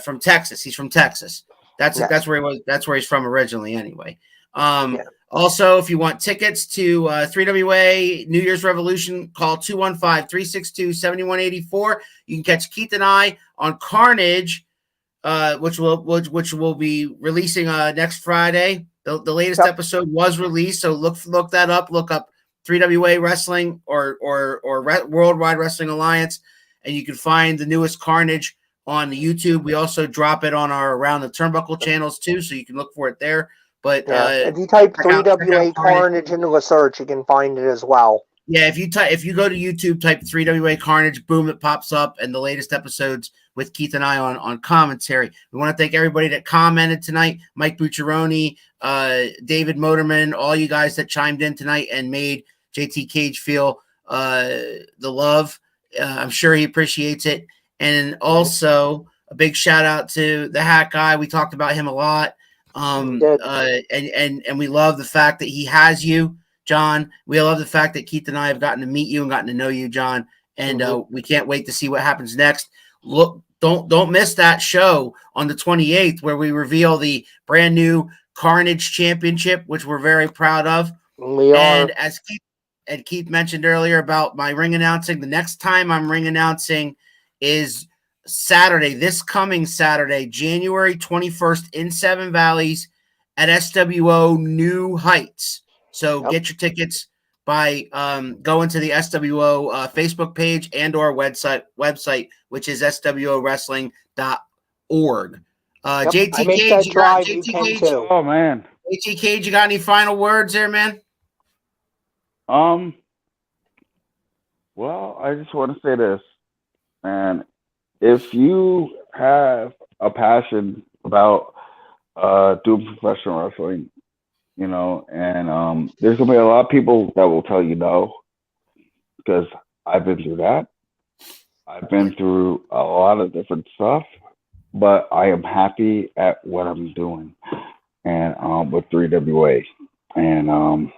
from Texas. He's from Texas. That's where he was. That's where he's from originally, anyway. Also, if you want tickets to 3WA New Year's Revolution, call 215-362-7184. You can catch Keith and I on Carnage, which will be releasing next Friday. The latest episode was released, so look that up. Look up 3WA Wrestling or Worldwide Wrestling Alliance, and you can find the newest Carnage on the YouTube. We also drop it on our Around the Turnbuckle channels too, so you can look for it there. But if you type 3WA Carnage into a search, you can find it as well. Yeah, if you go to YouTube, type 3WA Carnage, boom, it pops up, and the latest episodes with Keith and I on commentary. We want to thank everybody that commented tonight, Mike Bucciaroni, David Motorman, all you guys that chimed in tonight and made JT Cage feel the love. I'm sure he appreciates it. And also a big shout out to the Hat Guy. We talked about him a lot. And we love the fact that he has you, John. We love the fact that Keith and I have gotten to meet you and gotten to know you, John. And we can't wait to see what happens next. Look, don't miss that show on the 28th where we reveal the brand new Carnage Championship, which we're very proud of. We are. And as Keith mentioned earlier about my ring announcing, the next time I'm ring announcing is Saturday, this coming Saturday, January 21st in Seven Valleys at SWO New Heights. So get your tickets by going to the SWO Facebook page and or website, which is swowrestling.org. JT Cage, JT Cage. Oh man. JT Cage, you got any final words there, man? Well, I just want to say this, man. If you have a passion about doing professional wrestling, and there's gonna be a lot of people that will tell you no, because I've been through that. I've been through a lot of different stuff, but I am happy at what I'm doing, and with 3WA, and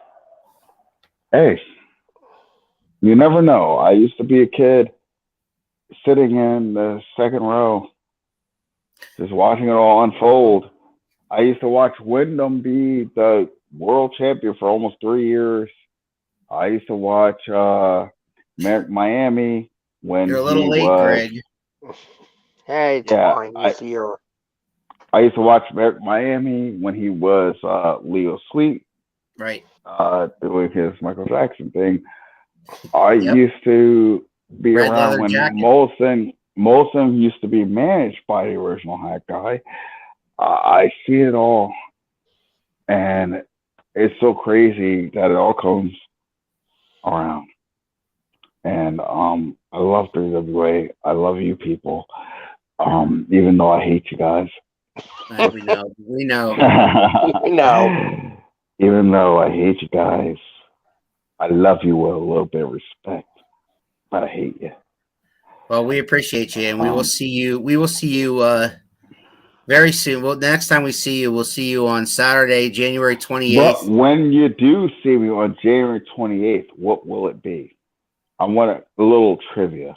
hey, you never know. I used to be a kid sitting in the second row, just watching it all unfold. I used to watch Wyndham be the world champion for almost 3 years. I used to watch Miami when you're a little late, Greg. Hey, it's fine. This year. I used to watch Miami when he was Leo Sweet, right? Doing his Michael Jackson thing. I used to be Red around when Molson used to be managed by the original Hat Guy. I see it all, and it's so crazy that it all comes around. And I love 3WA. I love you people, even though I hate you guys. We know. We know. Even though I hate you guys, I love you with a little bit of respect, but I hate you. Well, we appreciate you, and we will see you. We will see you very soon. Well, the next time we see you, we'll see you on Saturday, January 28th. But when you do see me on January 28th, what will it be? I want a little trivia.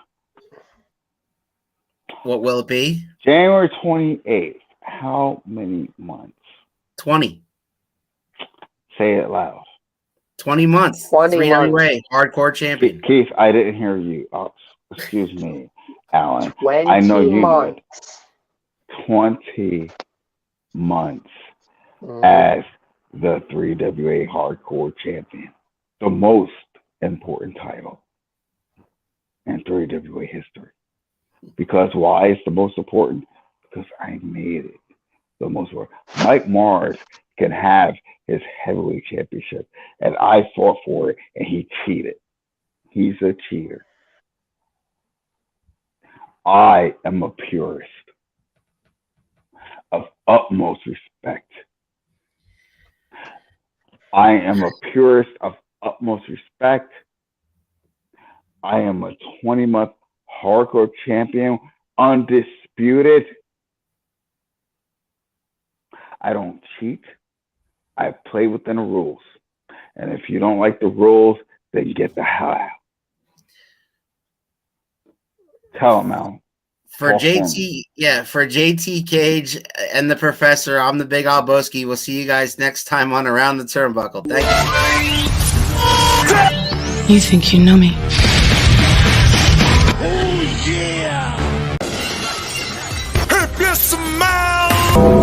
What will it be? January 28th. How many months? 20. Say it loud. 20 months. 20 3 months. WA hardcore champion. Keith, I didn't hear you. Oh, excuse me, Alan. 20 I know you months. did. 20 months Mhm. as the 3WA Hardcore Champion. The most important title in 3WA history. Because why is the most important? Because I made it the most important. Mike Mars can have his heavyweight championship, and I fought for it, and he cheated. He's a cheater. I am a purist of utmost respect. I am a purist of utmost respect. I am a 20-month hardcore champion, undisputed. I don't cheat. I play within the rules. And if you don't like the rules, then get the hell out. Tell them, Al. For Talk for JT, for JT Cage and the Professor, I'm the Big Alboski. We'll see you guys next time on Around the Turnbuckle. Thank you. You think you know me? Oh, yeah. If you smile.